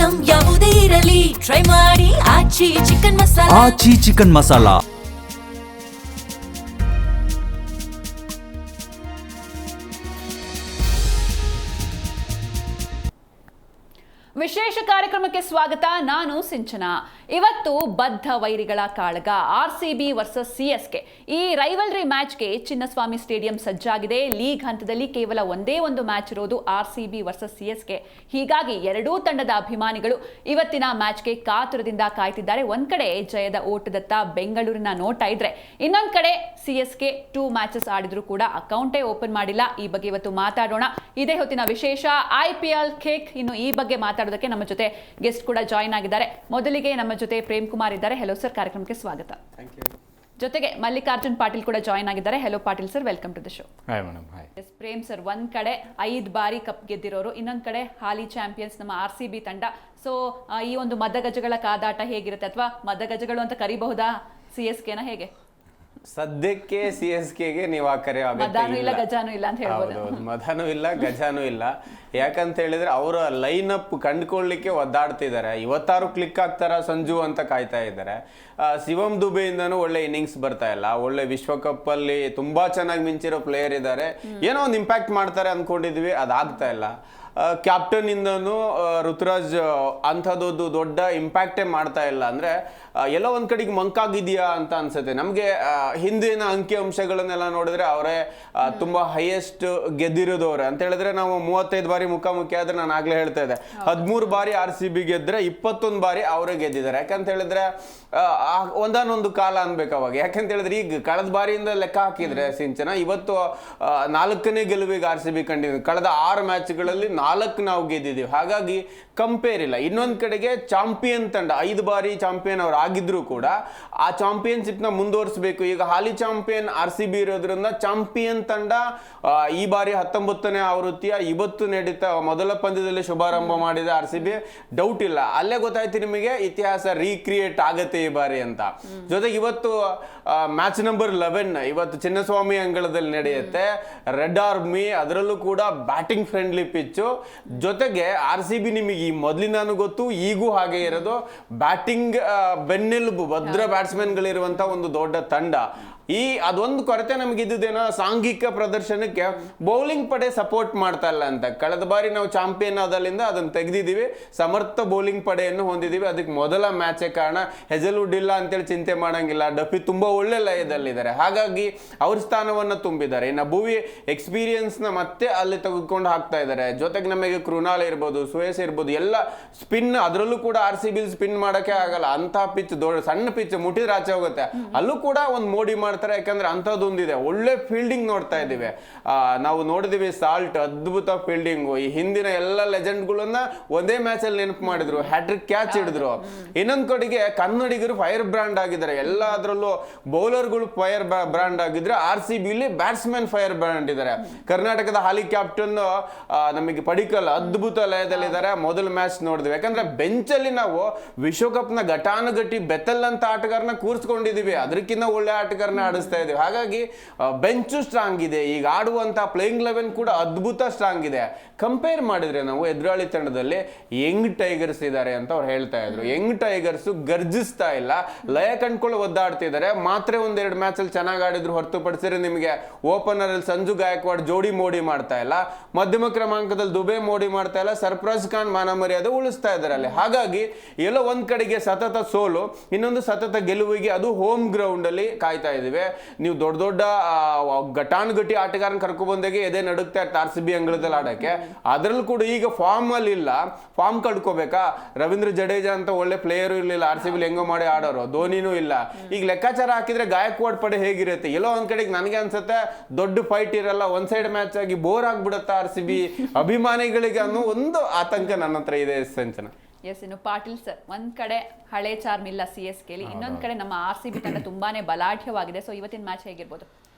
Item ಯಾವುದೇ ಇರಲಿ try ಮಾಡಿ ಆಚಿ ಚಿಕನ್ ಮಸಾಲಾ. ಆಚಿ ಚಿಕನ್ ಮಸಾಲಾ. ವಿಶೇಷ ಕಾರ್ಯಕ್ರಮಕ್ಕೆ ಸ್ವಾಗತ. ನಾನು ಸಿಂಚನಾ. ಇವತ್ತು ಬದ್ಧ ವೈರಿಗಳ ಕಾಳಗ RCB ವರ್ಸಸ್ CSK. ಈ ರೈವಲ್ರಿ ಮ್ಯಾಚ್ಗೆ ಚಿನ್ನಸ್ವಾಮಿ ಸ್ಟೇಡಿಯಂ ಸಜ್ಜಾಗಿದೆ. ಲೀಗ್ ಹಂತದಲ್ಲಿ ಕೇವಲ ಒಂದೇ ಒಂದು ಮ್ಯಾಚ್ ಇರೋದು RCB ವರ್ಸಸ್ CSK. ಹೀಗಾಗಿ ಎರಡೂ ತಂಡದ ಅಭಿಮಾನಿಗಳು ಇವತ್ತಿನ ಮ್ಯಾಚ್ಗೆ ಕಾತುರದಿಂದ ಕಾಯ್ತಿದ್ದಾರೆ. ಒಂದ್ ಕಡೆ ಜಯದ ಓಟದತ್ತ ಬೆಂಗಳೂರಿನ ನೋಟ ಇದ್ರೆ, ಇನ್ನೊಂದ್ ಕಡೆ CSK 2 ಮ್ಯಾಚಸ್ ಆಡಿದ್ರು ಕೂಡ ಅಕೌಂಟೇ ಓಪನ್ ಮಾಡಿಲ್ಲ. ಈ ಬಗ್ಗೆ ಇವತ್ತು ಮಾತಾಡೋಣ. ಇದೇ ಹೊತ್ತಿನ ವಿಶೇಷ IPL ಕಿಕ್. ಇನ್ನು ಈ ಬಗ್ಗೆ ಮಾತಾಡೋದಕ್ಕೆ ನಮ್ಮ ಜೊತೆ ಗೆಸ್ಟ್ ಕೂಡ ಜಾಯಿನ್ ಆಗಿದ್ದಾರೆ. ಮೊದಲಿಗೆ ನಮ್ಮ ಜೊತೆ ಪ್ರೇಮ್ ಕುಮಾರ್ ಇದ್ದಾರೆ. ಹೆಲೋ ಸರ್, ಕಾರ್ಯಕ್ರಮಕ್ಕೆ ಸ್ವಾಗತ. ಜೊತೆಗೆ ಮಲ್ಲಿಕಾರ್ಜುನ್ ಪಾಟೀಲ್ ಕೂಡ ಜಾಯಿನ್ ಆಗಿದ್ದಾರೆ. Hello Patil sir, welcome to the show. Hi madam. Hi. Prem sir, ಒಂದ್ ಕಡೆ 5 ಬಾರಿ ಕಪ್ ಗೆದ್ದಿರೋರು, ಇನ್ನೊಂದ್ ಕಡೆ ಹಾಲಿ ಚಾಂಪಿಯನ್ಸ್ ನಮ್ಮ RCB ತಂಡ. ಸೊ ಈ ಒಂದು ಮದಗಜಗಳ ಕಾದಾಟ ಹೇಗಿರುತ್ತೆ, ಅಥವಾ ಮದಗಜಗಳು ಅಂತ ಕರಿಬಹುದಾ CSKನ? ಹೇಗೆ ಸದ್ಯಕ್ಕೆ CSKಗೆ ನೀವು ಆ ಕರೆ ಮದಾನು ಇಲ್ಲ ಗಜಾನು ಇಲ್ಲ ಅಂತ ಹೇಳ್ಬೋದು. ಮದನೂ ಇಲ್ಲ ಗಜಾನು ಇಲ್ಲ. ಯಾಕಂತ ಹೇಳಿದ್ರೆ ಅವರ ಲೈನ್ ಅಪ್ ಕಂಡುಕೊಳ್ಳಿಕ್ಕೆ ಒದ್ದಾಡ್ತಿದ್ದಾರೆ. ಇವತ್ತಾರು ಕ್ಲಿಕ್ ಆಗ್ತಾರ ಸಂಜು ಅಂತ ಕಾಯ್ತಾ ಇದ್ದಾರೆ. ಶಿವಮ್ ದುಬೆಯಿಂದನೂ ಒಳ್ಳೆ ಇನ್ನಿಂಗ್ಸ್ ಬರ್ತಾ ಇಲ್ಲ. ಒಳ್ಳೆ ವಿಶ್ವಕಪ್ ಅಲ್ಲಿ ತುಂಬಾ ಚೆನ್ನಾಗಿ ಮಿಂಚಿರೋ ಪ್ಲೇಯರ್ ಇದ್ದಾರೆ. ಏನೋ ಒಂದು ಇಂಪ್ಯಾಕ್ಟ್ ಮಾಡ್ತಾರೆ ಅನ್ಕೊಂಡಿದ್ವಿ, ಅದಾಗ್ತಾ ಇಲ್ಲ. ಕ್ಯಾಪ್ಟನ್ ಇಂದನೂ ಋತುರಾಜ್ ಅಂಥದ್ದೊಂದು ದೊಡ್ಡ ಇಂಪ್ಯಾಕ್ಟೇ ಮಾಡ್ತಾ ಇಲ್ಲ. ಅಂದ್ರೆ ಎಲ್ಲೋ ಒಂದ್ ಕಡೆಗೆ ಮಂಕಾಗಿದೆಯಾ ಅಂತ ಅನ್ಸುತ್ತೆ ನಮ್ಗೆ. ಹಿಂದಿನ ಅಂಕಿ ಅಂಶಗಳನ್ನೆಲ್ಲ ನೋಡಿದ್ರೆ ಅವರೇ ತುಂಬಾ ಹೈಯೆಸ್ಟ್ ಗೆದ್ದಿರೋದವ್ರೆ ಅಂತ ಹೇಳಿದ್ರೆ, ನಾವು 35 ಬಾರಿ ಮುಖಾಮುಖಿ ಆದ್ರೆ ನಾನು ಆಗ್ಲೇ ಹೇಳ್ತಾ ಇದ್ದೆ, 13 ಬಾರಿ RCB ಗೆದ್ರೆ 21 ಬಾರಿ ಅವರೇ ಗೆದ್ದಿದ್ದಾರೆ. ಯಾಕಂತ ಹೇಳಿದ್ರೆ ಒಂದಾನೊಂದು ಕಾಲ ಅನ್ಬೇಕು ಅವಾಗ. ಯಾಕಂತ ಹೇಳಿದ್ರೆ ಈಗ ಕಳೆದ ಬಾರಿಯಿಂದ ಲೆಕ್ಕ ಹಾಕಿದ್ರೆ ಸಿಂಚನ, ಇವತ್ತು 4ನೇ ಗೆಲುವಿಗೆ RCB ಕಂಡಿದ್ದೀವಿ. ಕಳೆದ 6 ಮ್ಯಾಚ್ಗಳಲ್ಲಿ 4 ನಾವು ಗೆದ್ದಿದ್ದೀವಿ. ಹಾಗಾಗಿ ಕಂಪೇರ್ ಇಲ್ಲ. ಇನ್ನೊಂದ್ ಕಡೆಗೆ ಚಾಂಪಿಯನ್ ತಂಡ 5 ಬಾರಿ ಚಾಂಪಿಯನ್ ಅವ್ರು ಆಗಿದ್ರು ಕೂಡ ಆ ಚಾಂಪಿಯನ್ಶಿಪ್ ನ ಮುಂದುವರಿಸಬೇಕು. ಈಗ ಹಾಲಿ ಚಾಂಪಿಯನ್ RCB ಇರೋದ್ರಿಂದ ಚಾಂಪಿಯನ್ ತಂಡ ಈ ಬಾರಿ 19ನೇ ಆವೃತ್ತಿಯ ಇವತ್ತು ನಡೀತಾ ಮೊದಲ ಪಂದ್ಯದಲ್ಲಿ ಶುಭಾರಂಭ ಮಾಡಿದ RCB. ಡೌಟ್ ಇಲ್ಲ, ಅಲ್ಲೇ ಗೊತ್ತಾಯ್ತು ನಿಮಗೆ ಇತಿಹಾಸ ರೀಕ್ರಿಯೇಟ್ ಆಗತ್ತೆ ಈ ಬಾರಿ ಅಂತ. ಜೊತೆಗೆ ಇವತ್ತು ಮ್ಯಾಚ್ ನಂಬರ್ 11 ಇವತ್ತು ಚಿನ್ನಸ್ವಾಮಿ ಅಂಗಳದಲ್ಲಿ ನಡೆಯುತ್ತೆ. ರೆಡ್ ಆರ್ಮಿ, ಅದರಲ್ಲೂ ಕೂಡ ಬ್ಯಾಟಿಂಗ್ ಫ್ರೆಂಡ್ಲಿ ಪಿಚ್ಚು. ಜೊತೆಗೆ RCB ನಿಮಗೆ ಈ ಮೊದಲಿನಾನು ಗೊತ್ತು, ಈಗೂ ಹಾಗೆ ಇರೋದು, ಬ್ಯಾಟಿಂಗ್ ಬೆನ್ನೆಲುಬು, ಭದ್ರ ಬ್ಯಾಟ್ಸ್ಮನ್ ಗಳಿರುವಂತ ಒಂದು ದೊಡ್ಡ ತಂಡ. ಅದೊಂದು ಕೊರತೆ ನಮ್ಗೆ ಇದ್ದುದೇನೋ, ಸಾಂಘಿಕ ಪ್ರದರ್ಶನಕ್ಕೆ ಬೌಲಿಂಗ್ ಪಡೆ ಸಪೋರ್ಟ್ ಮಾಡ್ತಾ ಇಲ್ಲ ಅಂತ. ಕಳೆದ ಬಾರಿ ನಾವು ಚಾಂಪಿಯನ್ ಆದಲ್ಲಿಂದ ಅದನ್ನು ತೆಗೆದಿದ್ದೀವಿ, ಸಮರ್ಥ ಬೌಲಿಂಗ್ ಪಡೆಯನ್ನು ಹೊಂದಿದ್ದೀವಿ. ಅದಕ್ಕೆ ಮೊದಲ ಮ್ಯಾಚೇ ಕಾರಣ. ಹೆಜಲ್ವುಡ್ ಇಲ್ಲ ಅಂತೇಳಿ ಚಿಂತೆ ಮಾಡಂಗಿಲ್ಲ. ಡಫಿ ತುಂಬಾ ಒಳ್ಳೆ ಲಯದಲ್ಲಿದ್ದಾರೆ, ಹಾಗಾಗಿ ಅವ್ರ ಸ್ಥಾನವನ್ನು ತುಂಬಿದ್ದಾರೆ. ಇನ್ನು ಭುವಿ ಎಕ್ಸ್ಪೀರಿಯನ್ಸ್ ನ ಮತ್ತೆ ಅಲ್ಲಿ ತೆಗೆದುಕೊಂಡು ಹಾಕ್ತಾ ಇದ್ದಾರೆ. ಜೊತೆಗೆ ನಮಗೆ ಕೃಣಾಲ್ ಇರ್ಬೋದು, ಸುಯೇಶ್ ಇರ್ಬೋದು, ಎಲ್ಲ ಸ್ಪಿನ್, ಅದರಲ್ಲೂ ಕೂಡ RCB ಸ್ಪಿನ್ ಮಾಡಕ್ಕೆ ಆಗಲ್ಲ. ಅಂತ ಪಿಚ್, ದೊಡ್ಡ ಸಣ್ಣ ಪಿಚ್, ಮುಟ್ಟಿದ್ರೆ ಆಚೆ ಹೋಗುತ್ತೆ. ಅಲ್ಲೂ ಕೂಡ ಒಂದು ಮೋಡಿ ಮಾಡ್ತಾರೆ. ಯಾಕಂದ್ರೆ ಅಂಥದ್ದೊಂದಿದೆ, ಒಳ್ಳೆ ಫೀಲ್ಡಿಂಗ್ ನೋಡ್ತಾ ಇದ್ದೀವಿ. ನಾವು ನೋಡಿದೀವಿ ಸಾಲ್ಟ್, ಅದ್ಭುತ ಫೀಲ್ಡಿಂಗು. ಈ ಹಿಂದಿನ ಎಲ್ಲ ಲೆಜೆಂಡ್ಗಳನ್ನ ಒಂದೇ ಮ್ಯಾಚ್ ಅಲ್ಲಿ ನೆನಪು ಮಾಡಿದ್ರು, ಹ್ಯಾಟ್ರಿಕ್ ಕ್ಯಾಚ್ ಹಿಡಿದ್ರು. ಇನ್ನೊಂದ್ ಕಡೆಗೆ ಕನ್ನಡಿಗರು ಫೈರ್ ಬ್ರಾಂಡ್ ಆಗಿದ್ದಾರೆ. ಎಲ್ಲದರಲ್ಲೂ ಬೌಲರ್ಗಳು ಫೈರ್ ಬ್ರಾಂಡ್ ಆಗಿದ್ರೆ, RCB ಬ್ಯಾಟ್ಸ್ಮನ್ ಫೈರ್ ಬ್ರಾಂಡ್ ಇದ್ದಾರೆ. ಕರ್ನಾಟಕದ ಹಾಲಿ ಕ್ಯಾಪ್ಟನ್ ನಮಗೆ ಪಡಿಕಲ್ ಅದ್ಭುತ ಲಯದಲ್ಲಿದ್ದಾರೆ. ಮೊದಲ ಮ್ಯಾಚ್ ನೋಡಿದ್ವಿ. ಯಾಕಂದ್ರೆ ಬೆಂಚ್ ಅಲ್ಲಿ ನಾವು ವಿಶ್ವಕಪ್ ನ ಘಟಾನುಘಟಿ ಬೆತಲ್ ಅಂತ ಆಟಗಾರನ ಕೂರಿಸ್ಕೊಂಡಿದೀವಿ, ಅದಕ್ಕಿಂತ ಒಳ್ಳೆ ಆಟಗಾರನ ಆಡಿಸ್ತಾ ಇದೀವಿ. ಹಾಗಾಗಿ ಬೆಂಚು ಸ್ಟ್ರಾಂಗ್ ಇದೆ. ಈಗ ಆಡುವಂತ ಪ್ಲೇಯಿಂಗ್ 11 ಕೂಡ ಅದ್ಭುತ ಸ್ಟ್ರಾಂಗ್ ಇದೆ. ಕಂಪೇರ್ ಮಾಡಿದ್ರೆ ನಾವು ಎದುರಾಳಿ ತಂಡದಲ್ಲಿ ಯಂಗ್ ಟೈಗರ್ಸ್ ಇದ್ದಾರೆ ಅಂತ ಅವ್ರು ಹೇಳ್ತಾ ಇದ್ರು. ಯಂಗ್ ಟೈಗರ್ಸ್ ಗರ್ಜಿಸ್ತಾ ಇಲ್ಲ, ಲಯ ಕಂಡ್ಕೊಂಡು ಒದ್ದಾಡ್ತಿದ್ದಾರೆ. ಮಾತ್ರ ಒಂದೆರಡು ಮ್ಯಾಚ್ ಅಲ್ಲಿ ಚೆನ್ನಾಗಿ ಆಡಿದ್ರು ಹೊರತುಪಡಿಸಿದ್ರೆ ನಿಮಗೆ ಓಪನರ್ ಅಲ್ಲಿ ಸಂಜು ಗಾಯಕ್ವಾಡ್ ಜೋಡಿ ಮೋಡಿ ಮಾಡ್ತಾ ಇಲ್ಲ, ಮಧ್ಯಮ ಕ್ರಮಾಂಕದಲ್ಲಿ ದುಬೆ ಮೋಡಿ ಮಾಡ್ತಾ ಇಲ್ಲ, ಸರ್ಫರಾಜ್ ಖಾನ್ ಮಾನ ಮರ್ಯಾದೆ ಉಳಿಸ್ತಾ ಇದ್ದಾರೆ ಅಲ್ಲಿ. ಹಾಗಾಗಿ ಎಲ್ಲೋ ಒಂದ್ ಕಡೆಗೆ ಸತತ ಸೋಲು, ಇನ್ನೊಂದು ಸತತ ಗೆಲುವಿಗೆ, ಅದು ಹೋಮ್ ಗ್ರೌಂಡ್ ಅಲ್ಲಿ ಕಾಯ್ತಾ ಇದೀವಿ. ನೀವು ದೊಡ್ಡ ದೊಡ್ಡ ಘಟಾನುಘಟಿ ಆಟಗಾರನ ಕರ್ಕೊಂಡ್ ಬಂದಾಗೆ ಎದೆ ನಡುಕ್ತಾ ಇರ್ತಾರೆ RCB ಅಂಗಳದಲ್ಲಿ ಆಡಕ್ಕೆ. ಅದ್ರಲ್ಲೂ ಕೂಡ ಈಗ ಫಾರ್ಮ್ ಅಲ್ಲಿ ಇಲ್ಲ, ಫಾರ್ಮ್ ಕಳ್ಕೋಬೇಕಾ? ರವೀಂದ್ರ ಜಡೇಜಾ ಅಂತ ಒಳ್ಳೆ ಪ್ಲೇಯರು ಇರ್ಲಿಲ್ಲ RCB ಹೆಂಗೋ ಮಾಡಿ ಆಡೋರು, ಧೋನಿನೂ ಇಲ್ಲ. ಈಗ ಲೆಕ್ಕಾಚಾರ ಹಾಕಿದ್ರೆ ಗಾಯಕ್ವಾಡ್ ಪಡೆ ಹೇಗಿರುತ್ತೆ? ಎಲ್ಲೋ ಒಂದ್ ಕಡೆಗೆ ನನಗೆ ಅನ್ಸುತ್ತೆ ದೊಡ್ಡ ಫೈಟ್ ಇರಲ್ಲ, ಒನ್ ಸೈಡ್ ಮ್ಯಾಚ್ ಆಗಿ ಬೋರ್ ಆಗ್ಬಿಡುತ್ತೆ RCB ಅಭಿಮಾನಿಗಳಿಗೆ ಅನ್ನೋ ಒಂದು ಆತಂಕ ನನ್ನ ಹತ್ರ ಇದೆ ಸಂಚನ. ಎಸ್, ಇನ್ನು ಪಾಟೀಲ್ ಸರ್, ಒಂದ್ ಕಡೆ ಹಳೆ ಚಾರ್ಮ್ ಇಲ್ಲ CSK ಲಿ, ಇನ್ನೊಂದ್ ಕಡೆ ನಮ್ಮ RCB ತಂಡ ತುಂಬಾನೇ ಬಲಾಢ್ಯವಾಗಿದೆ. ಸೊ ಇವತ್ತಿನ ಮ್ಯಾಚ್ ಹೇಗಿರ್ಬೋದು?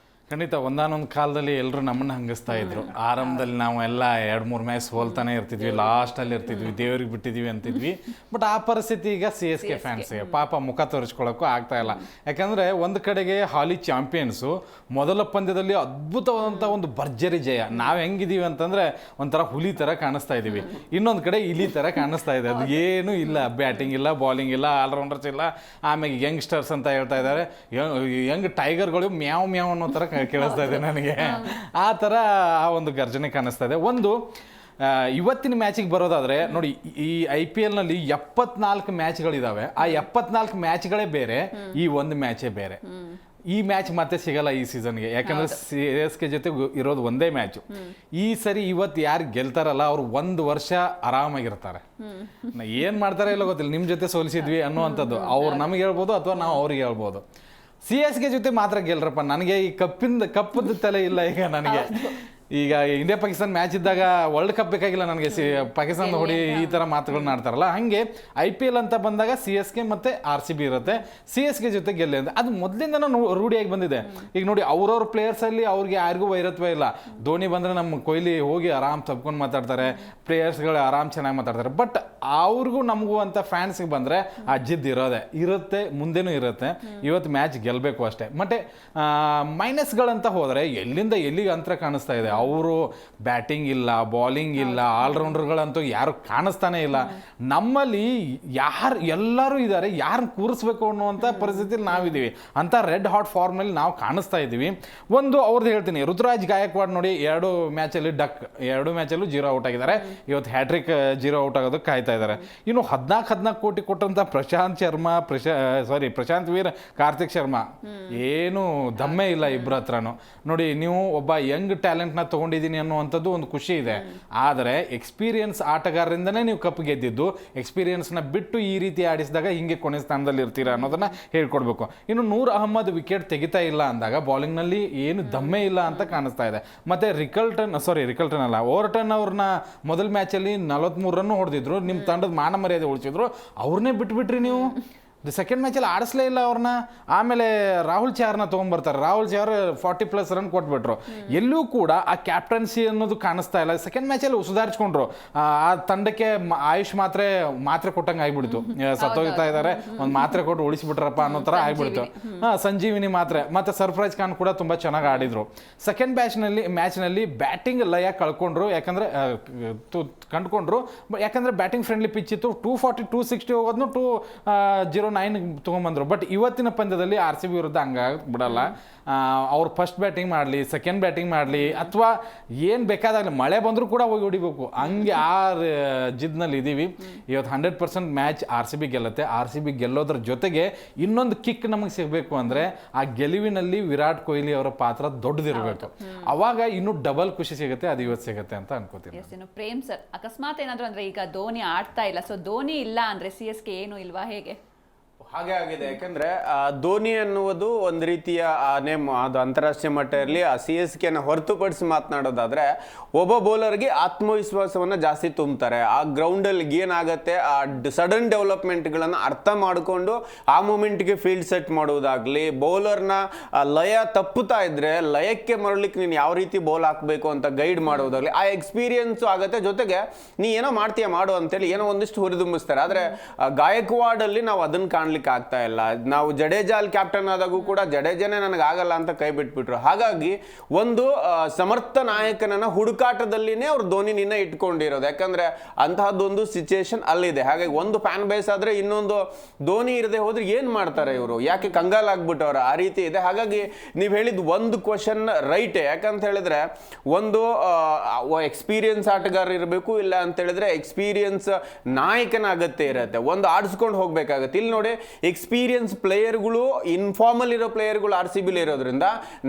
ಖಂಡಿತ ಒಂದಾನೊಂದು ಕಾಲದಲ್ಲಿ ಎಲ್ಲರೂ ನಮ್ಮನ್ನ ಹಂಗಿಸ್ತಾ ಇದ್ರು. ಆರಂಭದಲ್ಲಿ ನಾವು ಎಲ್ಲ 2-3 ಮ್ಯಾಚ್ ಸೋಲ್ತಾನೆ ಇರ್ತಿದ್ವಿ, ಲಾಸ್ಟಲ್ಲಿ ಇರ್ತಿದ್ವಿ, ದೇವ್ರಿಗೆ ಬಿಟ್ಟಿದ್ವಿ ಅಂತಿದ್ವಿ. ಬಟ್ ಆ ಪರಿಸ್ಥಿತಿ ಈಗ CSK ಫ್ಯಾನ್ಸ್ಗೆ ಪಾಪ ಮುಖ ತೋರಿಸ್ಕೊಳ್ಳೋಕ್ಕೂ ಆಗ್ತಾ ಇಲ್ಲ. ಯಾಕಂದರೆ ಒಂದು ಕಡೆಗೆ ಹಾಲಿ ಚಾಂಪಿಯನ್ಸು ಮೊದಲ ಪಂದ್ಯದಲ್ಲಿ ಅದ್ಭುತವಾದಂಥ ಒಂದು ಭರ್ಜರಿ ಜಯ. ನಾವು ಹೆಂಗಿದೀವಿ ಅಂತಂದರೆ ಒಂಥರ ಹುಲಿ ಥರ ಕಾಣಿಸ್ತಾ ಇದ್ದೀವಿ, ಇನ್ನೊಂದು ಕಡೆ ಇಲಿ ಥರ ಕಾಣಿಸ್ತಾ ಇದೆ. ಅದು ಏನೂ ಇಲ್ಲ, ಬ್ಯಾಟಿಂಗ್ ಇಲ್ಲ, ಬಾಲಿಂಗ್ ಇಲ್ಲ, ಆಲ್ರೌಂಡರ್ಸ್ ಇಲ್ಲ. ಆಮೇಲೆ ಯಂಗ್ಸ್ಟರ್ಸ್ ಅಂತ ಹೇಳ್ತಾ ಇದ್ದಾರೆ, ಯಂಗ್ ಟೈಗರ್ಗಳು ಮ್ಯಾವ್ ಮ್ಯಾವ್ ಅನ್ನೋ ಥರ ಕೇಳಿಸ್ತಾ ಇದೆ ನನಗೆ. ಆ ಥರ ಆ ಒಂದು ಗರ್ಜನೆ ಕಾಣಿಸ್ತಾ ಇದೆ. ಒಂದು ಇವತ್ತಿನ ಮ್ಯಾಚಿಗೆ ಬರೋದಾದರೆ ನೋಡಿ, ಈ IPLನಲ್ಲಿ 74 ಮ್ಯಾಚ್ಗಳಿದ್ದಾವೆ. ಆ 74 ಮ್ಯಾಚ್ಗಳೇ ಬೇರೆ, ಈ ಒಂದು ಮ್ಯಾಚೇ ಬೇರೆ. ಈ ಮ್ಯಾಚ್ ಮತ್ತೆ ಸಿಗಲ್ಲ ಈ ಸೀಸನ್ಗೆ, ಯಾಕಂದ್ರೆ CSK ಜೊತೆ ಇರೋದು ಒಂದೇ ಮ್ಯಾಚು. ಈ ಸರಿ ಇವತ್ತು ಯಾರು ಗೆಲ್ತಾರಲ್ಲ ಅವ್ರು 1 ವರ್ಷ ಆರಾಮಾಗಿರ್ತಾರೆ. ಏನು ಮಾಡ್ತಾರೆ ಇಲ್ಲ ಗೊತ್ತಿಲ್ಲ, ನಿಮ್ಮ ಜೊತೆ ಸೋಲಿಸಿದ್ವಿ ಅನ್ನುವಂಥದ್ದು ಅವ್ರು ನಮಗೆ ಹೇಳ್ಬೋದು ಅಥವಾ ನಾವು ಅವ್ರಿಗೆ ಹೇಳ್ಬೋದು. CSK ಜೊತೆ ಮಾತ್ರ ಗೆಲ್ರಪ್ಪ, ನನಗೆ ಈ ಕಪ್ಪದ ತಲೆ ಇಲ್ಲ ಈಗ ನನಗೆ. ಈಗ ಇಂಡಿಯಾ ಪಾಕಿಸ್ತಾನ ಮ್ಯಾಚ್ ಇದ್ದಾಗ ವರ್ಲ್ಡ್ ಕಪ್ ಬೇಕಾಗಿಲ್ಲ ನನಗೆ, ಪಾಕಿಸ್ತಾನದ ಹೊಡಿ ಈ ಥರ ಮಾತುಗಳನ್ನ ಆಡ್ತಾರಲ್ಲ, ಹಾಗೆ IPL ಅಂತ ಬಂದಾಗ CSK ಮತ್ತು RCB ಇರುತ್ತೆ. CSK ಜೊತೆ ಗೆಲ್ಲಿ ಅಂತ ಅದು ಮೊದಲಿಂದನೂ ರೂಢಿಯಾಗಿ ಬಂದಿದೆ. ಈಗ ನೋಡಿ, ಅವ್ರವ್ರ ಪ್ಲೇಯರ್ಸಲ್ಲಿ ಅವ್ರಿಗೆ ಯಾರಿಗೂ ವೈರತ್ವ ಇಲ್ಲ. ಧೋನಿ ಬಂದರೆ ನಮ್ಮ ಕೊಹ್ಲಿ ಹೋಗಿ ಆರಾಮ್ ತಪ್ಕೊಂಡು ಮಾತಾಡ್ತಾರೆ, ಪ್ಲೇಯರ್ಸ್ಗಳು ಆರಾಮ್ ಚೆನ್ನಾಗಿ ಮಾತಾಡ್ತಾರೆ. ಬಟ್ ಅವ್ರಿಗೂ ನಮಗೂ ಅಂತ ಫ್ಯಾನ್ಸ್ಗೆ ಬಂದರೆ ಆ ಜಿದ್ದು ಇರುತ್ತೆ, ಮುಂದೆನೂ ಇರುತ್ತೆ. ಇವತ್ತು ಮ್ಯಾಚ್ ಗೆಲ್ಲಬೇಕು ಅಷ್ಟೇ. ಮತ್ತು ಮೈನಸ್ಗಳಂತ ಹೋದರೆ ಎಲ್ಲಿಂದ ಎಲ್ಲಿಗೆ ಅಂತರ ಕಾಣಿಸ್ತಾ ಇದೆ. ಅವರು ಬ್ಯಾಟಿಂಗ್ ಇಲ್ಲ, ಬಾಲಿಂಗ್ ಇಲ್ಲ, ಆಲ್ರೌಂಡರ್ಗಳಂತೂ ಯಾರು ಕಾಣಿಸ್ತಾನೆ ಇಲ್ಲ. ನಮ್ಮಲ್ಲಿ ಎಲ್ಲರೂ ಇದ್ದಾರೆ, ಯಾರನ್ನ ಕೂರಿಸ್ಬೇಕು ಅನ್ನುವಂಥ ಪರಿಸ್ಥಿತಿಯಲ್ಲಿ ನಾವಿದ್ದೀವಿ. ಅಂತ ರೆಡ್ ಹಾಟ್ ಫಾರ್ಮ್ನಲ್ಲಿ ನಾವು ಕಾಣಿಸ್ತಾ ಇದ್ದೀವಿ. ಒಂದು ಅವ್ರದ್ದು ಹೇಳ್ತೀನಿ, ರುತುರಾಜ್ ಗಾಯಕ್ವಾಡ್ ನೋಡಿ, 2 ಮ್ಯಾಚಲ್ಲಿ 2 ಮ್ಯಾಚಲ್ಲೂ 0 ಔಟ್ ಆಗಿದ್ದಾರೆ. ಇವತ್ತು ಹ್ಯಾಟ್ರಿಕ್ 0 ಔಟ್ ಆಗೋದಕ್ಕೆ ಕಾಯ್ತಾ ಇದ್ದಾರೆ. ಇನ್ನು 14 ಕೋಟಿ ಕೊಟ್ಟಂಥ ಪ್ರಶಾಂತ್ ವೀರ್, ಕಾರ್ತಿಕ್ ಶರ್ಮಾ ಏನು ದಮ್ಮೆ ಇಲ್ಲ ಇಬ್ಬರ ಹತ್ರನೂ. ನೋಡಿ, ನೀವು ಒಬ್ಬ ಯಂಗ್ ಟ್ಯಾಲೆಂಟ್ನ ತೊಗೊಂಡಿದ್ದೀನಿ ಅನ್ನುವಂಥದ್ದು ಒಂದು ಖುಷಿ ಇದೆ. ಆದರೆ ಎಕ್ಸ್ಪೀರಿಯನ್ಸ್ ಆಟಗಾರರಿಂದನೇ ನೀವು ಕಪ್ ಗೆದ್ದಿದ್ದು, ಎಕ್ಸ್ಪೀರಿಯನ್ಸ್ನ ಬಿಟ್ಟು ಈ ರೀತಿ ಆಡಿಸಿದಾಗ ಹಿಂಗೆ ಕೊನೆ ಸ್ಥಾನದಲ್ಲಿ ಇರ್ತೀರಾ ಅನ್ನೋದನ್ನ ಹೇಳ್ಕೊಡ್ಬೇಕು. ಇನ್ನು ನೂರ್ ಅಹ್ಮದ್ ವಿಕೆಟ್ ತೆಗಿತಾ ಇಲ್ಲ ಅಂದಾಗ ಬಾಲಿಂಗ್ನಲ್ಲಿ ಏನು ದಮ್ಮೆ ಇಲ್ಲ ಅಂತ ಕಾಣಿಸ್ತಾ ಇದೆ. ಮತ್ತು ರಿಕಲ್ಟನ್ ಅಲ್ಲ, ಓವರ್ಟನ್ ಅವ್ರನ್ನ ಮೊದಲ ಮ್ಯಾಚಲ್ಲಿ 43 ರನ್ ಹೊಡೆದಿದ್ರು, ನಿಮ್ಮ ತಂಡದ ಮಾನ ಮರ್ಯಾದೆ ಉಳಿಸಿದ್ರು, ಅವ್ರನ್ನೇ ಬಿಟ್ಬಿಟ್ರಿ ನೀವು. ಸೆಕೆಂಡ್ ಮ್ಯಾಚಲ್ಲಿ ಆಡಿಸ್ಲೇ ಇಲ್ಲ ಅವ್ರನ್ನ. ಆಮೇಲೆ ರಾಹುಲ್ ಚಹರ್ನ ತೊಗೊಂಡ್ಬರ್ತಾರೆ, ರಾಹುಲ್ ಚಹರ್ 40+ ರನ್ ಕೊಟ್ಬಿಟ್ರು. ಎಲ್ಲೂ ಕೂಡ ಆ ಕ್ಯಾಪ್ಟನ್ಸಿ ಅನ್ನೋದು ಕಾಣಿಸ್ತಾ ಇಲ್ಲ. ಸೆಕೆಂಡ್ ಮ್ಯಾಚಲ್ಲಿ ಸುಧಾರಿಸ್ಕೊಂಡ್ರು, ಆ ತಂಡಕ್ಕೆ ಆಯುಷ್ ಮಾತ್ರೆ ಕೊಟ್ಟಂಗೆ ಆಗ್ಬಿಡ್ತು. ಸತ್ತೋಗ್ತಾ ಇದ್ದಾರೆ, ಒಂದು ಮಾತ್ರೆ ಕೊಟ್ಟು ಉಳಿಸ್ಬಿಟ್ರಪ್ಪ ಅನ್ನೋ ಥರ ಆಗ್ಬಿಡ್ತು. ಸಂಜೀವಿನಿ ಮಾತ್ರೆ. ಮತ್ತು ಸರ್ಫ್ರಾಜ್ ಖಾನ್ ಕೂಡ ತುಂಬ ಚೆನ್ನಾಗಿ ಆಡಿದರು. ಸೆಕೆಂಡ್ ಮ್ಯಾಚ್ನಲ್ಲಿ ಬ್ಯಾಟಿಂಗ್ ಲಯ ಕಂಡುಕೊಂಡ್ರು, ಯಾಕಂದರೆ ಬ್ಯಾಟಿಂಗ್ ಫ್ರೆಂಡ್ಲಿ ಪಿಚ್ ಇತ್ತು. 240, 260 ಹೋಗೋದ್ನು 209 ತೊಗೊಂಬಂದರು. ಬಟ್ ಇವತ್ತಿನ ಪಂದ್ಯದಲ್ಲಿ RCB ವಿರುದ್ಧ ಹಂಗಾಗಿ ಬಿಡಲ್ಲ. ಅವ್ರು ಫಸ್ಟ್ ಬ್ಯಾಟಿಂಗ್ ಮಾಡಲಿ, ಸೆಕೆಂಡ್ ಬ್ಯಾಟಿಂಗ್ ಮಾಡಲಿ, ಅಥವಾ ಏನು ಬೇಕಾದಾಗಲಿ, ಮಳೆ ಬಂದರೂ ಕೂಡ ಹೋಗಿ ಹೊಡಿಬೇಕು, ಹಂಗೆ ಆ ಜಿದ್ನಲ್ಲಿ ಇದ್ದೀವಿ. ಇವತ್ತು 100% ಮ್ಯಾಚ್ RCB ಗೆಲ್ಲುತ್ತೆ. RCB ಗೆಲ್ಲೋದ್ರ ಜೊತೆಗೆ ಇನ್ನೊಂದು ಕಿಕ್ ನಮಗೆ ಸಿಗಬೇಕು ಅಂದರೆ ಆ ಗೆಲುವಿನಲ್ಲಿ ವಿರಾಟ್ ಕೊಹ್ಲಿ ಅವರ ಪಾತ್ರ ದೊಡ್ಡದಿರಬೇಕು. ಅವಾಗ ಇನ್ನೂ ಡಬಲ್ ಖುಷಿ ಸಿಗುತ್ತೆ. ಅದು ಇವತ್ತು ಸಿಗುತ್ತೆ ಅಂತ ಅನ್ಕೋತೀನಿ. ಪ್ರೇಮ್ ಸರ್, ಅಕಸ್ಮಾತ್ ಏನಾದರೂ ಅಂದರೆ ಈಗ ಧೋನಿ ಆಡ್ತಾ ಇಲ್ಲ, ಸೊ ಧೋನಿ ಇಲ್ಲ ಅಂದರೆ CSK ಏನು ಇಲ್ವಾ, ಹೇಗೆ? ಹಾಗೆ ಆಗಿದೆ. ಯಾಕಂದ್ರೆ ಧೋನಿ ಅನ್ನುವುದು ಒಂದು ರೀತಿಯ ನೇಮ್, ಅದು ಅಂತಾರಾಷ್ಟ್ರೀಯ ಮಟ್ಟ ಇರಲಿ, ಆ CSKನ ಹೊರತುಪಡಿಸಿ ಮಾತನಾಡೋದಾದ್ರೆ ಒಬ್ಬ ಬೌಲರ್ಗೆ ಆತ್ಮವಿಶ್ವಾಸವನ್ನ ಜಾಸ್ತಿ ತುಂಬ್ತಾರೆ. ಆ ಗ್ರೌಂಡಲ್ಲಿ ಏನಾಗತ್ತೆ, ಆ ಸಡನ್ ಡೆವಲಪ್ಮೆಂಟ್ಗಳನ್ನು ಅರ್ಥ ಮಾಡಿಕೊಂಡು ಆ ಮೂಮೆಂಟ್ಗೆ ಫೀಲ್ಡ್ ಸೆಟ್ ಮಾಡುವುದಾಗ್ಲಿ, ಬೌಲರ್ನ ಲಯ ತಪ್ಪುತ್ತಾ ಇದ್ರೆ ಲಯಕ್ಕೆ ಮರಳಿಕ್ಕೆ ನೀನು ಯಾವ ರೀತಿ ಬೌಲ್ ಹಾಕಬೇಕು ಅಂತ ಗೈಡ್ ಮಾಡೋದಾಗ್ಲಿ, ಆ ಎಕ್ಸ್ಪೀರಿಯನ್ಸು ಆಗತ್ತೆ. ಜೊತೆಗೆ ನೀ ಏನೋ ಮಾಡ್ತೀಯ ಮಾಡು ಅಂತೇಳಿ ಏನೋ ಒಂದಿಷ್ಟು ಹುರಿದುಂಬಿಸ್ತಾರೆ. ಆದರೆ ಗಾಯಕ್ವಾಡ್ ಅಲ್ಲಿ ನಾವು ಅದನ್ನ ಕಾಣ್ಲಿಕ್ಕೆ ಆಗ್ತಾ ಇಲ್ಲ. ನಾವು ಜಡೇಜಾ ಅಲ್ಲಿ ಕ್ಯಾಪ್ಟನ್ ಆದಾಗೂ ಕೂಡ ಜಡೇಜಾನೇ ನನಗೆ ಆಗಲ್ಲ ಅಂತ ಕೈ ಬಿಟ್ಬಿಟ್ರು. ಹಾಗಾಗಿ ಒಂದು ಸಮರ್ಥ ನಾಯಕನನ್ನ ಹುಡುಕಾಟದಲ್ಲಿನೇ ಅವ್ರು ಧೋನಿನ ಇಟ್ಕೊಂಡಿರೋದು. ಯಾಕಂದ್ರೆ ಅಂತಹದ್ದೊಂದು ಸಿಚುಯೇಷನ್ ಅಲ್ಲಿದೆ. ಹಾಗಾಗಿ ಒಂದು ಫ್ಯಾನ್ ಬೇಸ್ ಆದ್ರೆ ಇನ್ನೊಂದು ಧೋನಿ ಇರದೆ ಹೋದ್ರೆ ಏನ್ ಮಾಡ್ತಾರೆ ಇವರು, ಯಾಕೆ ಕಂಗಾಲಾಗ್ಬಿಟ್ಟವ್ರ, ಆ ರೀತಿ ಇದೆ. ಹಾಗಾಗಿ ನೀವು ಹೇಳಿದ ಒಂದು ಕ್ವಶನ್ ರೈಟೇ. ಯಾಕಂತ ಹೇಳಿದ್ರೆ ಒಂದು ಎಕ್ಸ್ಪೀರಿಯನ್ಸ್ ಆಟಗಾರ ಇರಬೇಕು, ಇಲ್ಲ ಅಂತ ಹೇಳಿದ್ರೆ ಎಕ್ಸ್ಪೀರಿಯನ್ಸ್ ನಾಯಕನ ಅಗತ್ಯ ಇರುತ್ತೆ. ಒಂದು ಆಡಿಸ್ಕೊಂಡು ಹೋಗ್ಬೇಕಾಗತ್ತೆ. ಇಲ್ಲಿ ನೋಡಿ, ಎಕ್ಸ್ಪೀರಿಯನ್ಸ್ ಪ್ಲೇಯರ್ಗಳು, ಇನ್ಫಾರ್ಮಲ್ ಇರೋ ಪ್ಲೇಯರ್ಗಳು RCB ಇರೋದ್ರಿಂದ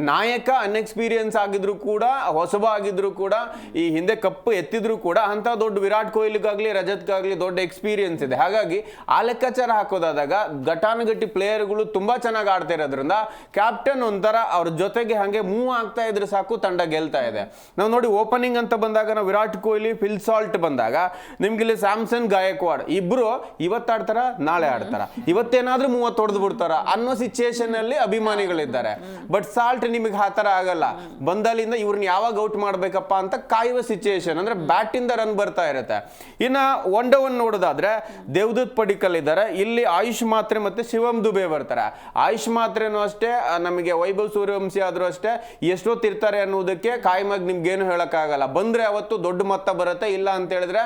ನಾಯಕ ಅನ್ಎಕ್ಸ್ಪೀರಿಯನ್ಸ್ ಆಗಿದ್ರು ಕೂಡ, ಹೊಸಬ ಆಗಿದ್ರು ಕೂಡ, ಈ ಹಿಂದೆ ಕಪ್ಪು ಎತ್ತಿದ್ರು ಕೂಡ ಅಂತ ದೊಡ್ಡ ವಿರಾಟ್ ಕೊಹ್ಲಿಗಾಗ್ಲಿ ರಜತ್ಗಾಗ್ಲಿ ದೊಡ್ಡ ಎಕ್ಸ್ಪೀರಿಯನ್ಸ್ ಇದೆ. ಹಾಗಾಗಿ ಆ ಲೆಕ್ಕಾಚಾರ ಹಾಕೋದಾದಾಗ ಘಟಾನುಘಟಿ ಪ್ಲೇಯರ್ಗಳು ತುಂಬಾ ಚೆನ್ನಾಗಿ ಆಡ್ತಾ ಇರೋದ್ರಿಂದ ಕ್ಯಾಪ್ಟನ್ ಒಂಥರ ಅವ್ರ ಜೊತೆಗೆ ಹಂಗೆ ಮೂವ್ ಆಗ್ತಾ ಇದ್ರೆ ಸಾಕು, ತಂಡ ಗೆಲ್ತಾ ಇದೆ. ನಾವು ನೋಡಿ, ಓಪನಿಂಗ್ ಅಂತ ಬಂದಾಗ ನಾವು ವಿರಾಟ್ ಕೊಹ್ಲಿ, ಫಿಲ್ ಸಾಲ್ಟ್ ಬಂದಾಗ ನಿಮ್ಗೆ ಇಲ್ಲಿ ಸ್ಯಾಮ್ಸನ್, ಗಾಯಕ್ವಾಡ್ ಇಬ್ರು ಇವತ್ತಾಡ್ತಾರ, ನಾಳೆ ಆಡ್ತಾರ, ಇವತ್ತು ಇವತ್ತೇನಾದ್ರೂ 30 ಹೊಡೆದು ಬಿಡ್ತಾರ ಅನ್ನೋ ಸಿಚುಯೇಷನ್ ಅಲ್ಲಿ ಅಭಿಮಾನಿಗಳಿದ್ದಾರೆ. ಬಟ್ ಸಾಲ್ಟ್ ನಿಮಗೆ ಆ ತರ ಆಗಲ್ಲ. ಬಂದಲ್ಲಿಂದ ಇವ್ರನ್ನ ಯಾವಾಗ ಔಟ್ ಮಾಡ್ಬೇಕಪ್ಪ ಅಂತ ಕಾಯುವ ಸಿಚುಯೇಷನ್, ಅಂದ್ರೆ ಬ್ಯಾಟ್ ಇಂದ ರನ್ ಬರ್ತಾ ಇರುತ್ತೆ. ಇನ್ನ ಒನ್ ಡೇ ಒನ್ ನೋಡೋದಾದ್ರೆ ದೇವದೂತ್ ಪಡಿಕ್ಕಲ್ ಇದ್ದಾರೆ, ಇಲ್ಲಿ ಆಯುಷ್ ಮಾತ್ರೆ ಮತ್ತೆ ಶಿವಮ್ ದುಬೆ ಬರ್ತಾರೆ. ಆಯುಷ್ ಮಾತ್ರೆನೂ ಅಷ್ಟೇ, ನಮಗೆ ವೈಭವ್ ಸೂರ್ಯವಂಶಿ ಆದ್ರೂ ಅಷ್ಟೇ ಎಷ್ಟೊತ್ತಿರ್ತಾರೆ ಅನ್ನೋದಕ್ಕೆ ಕಾಯಮಾಗಿ ನಿಮ್ಗೇನು ಹೇಳಕ್ಕಾಗಲ್ಲ. ಬಂದ್ರೆ ಅವತ್ತು ದೊಡ್ಡ ಮೊತ್ತ ಬರುತ್ತೆ, ಇಲ್ಲ ಅಂತ ಹೇಳಿದ್ರೆ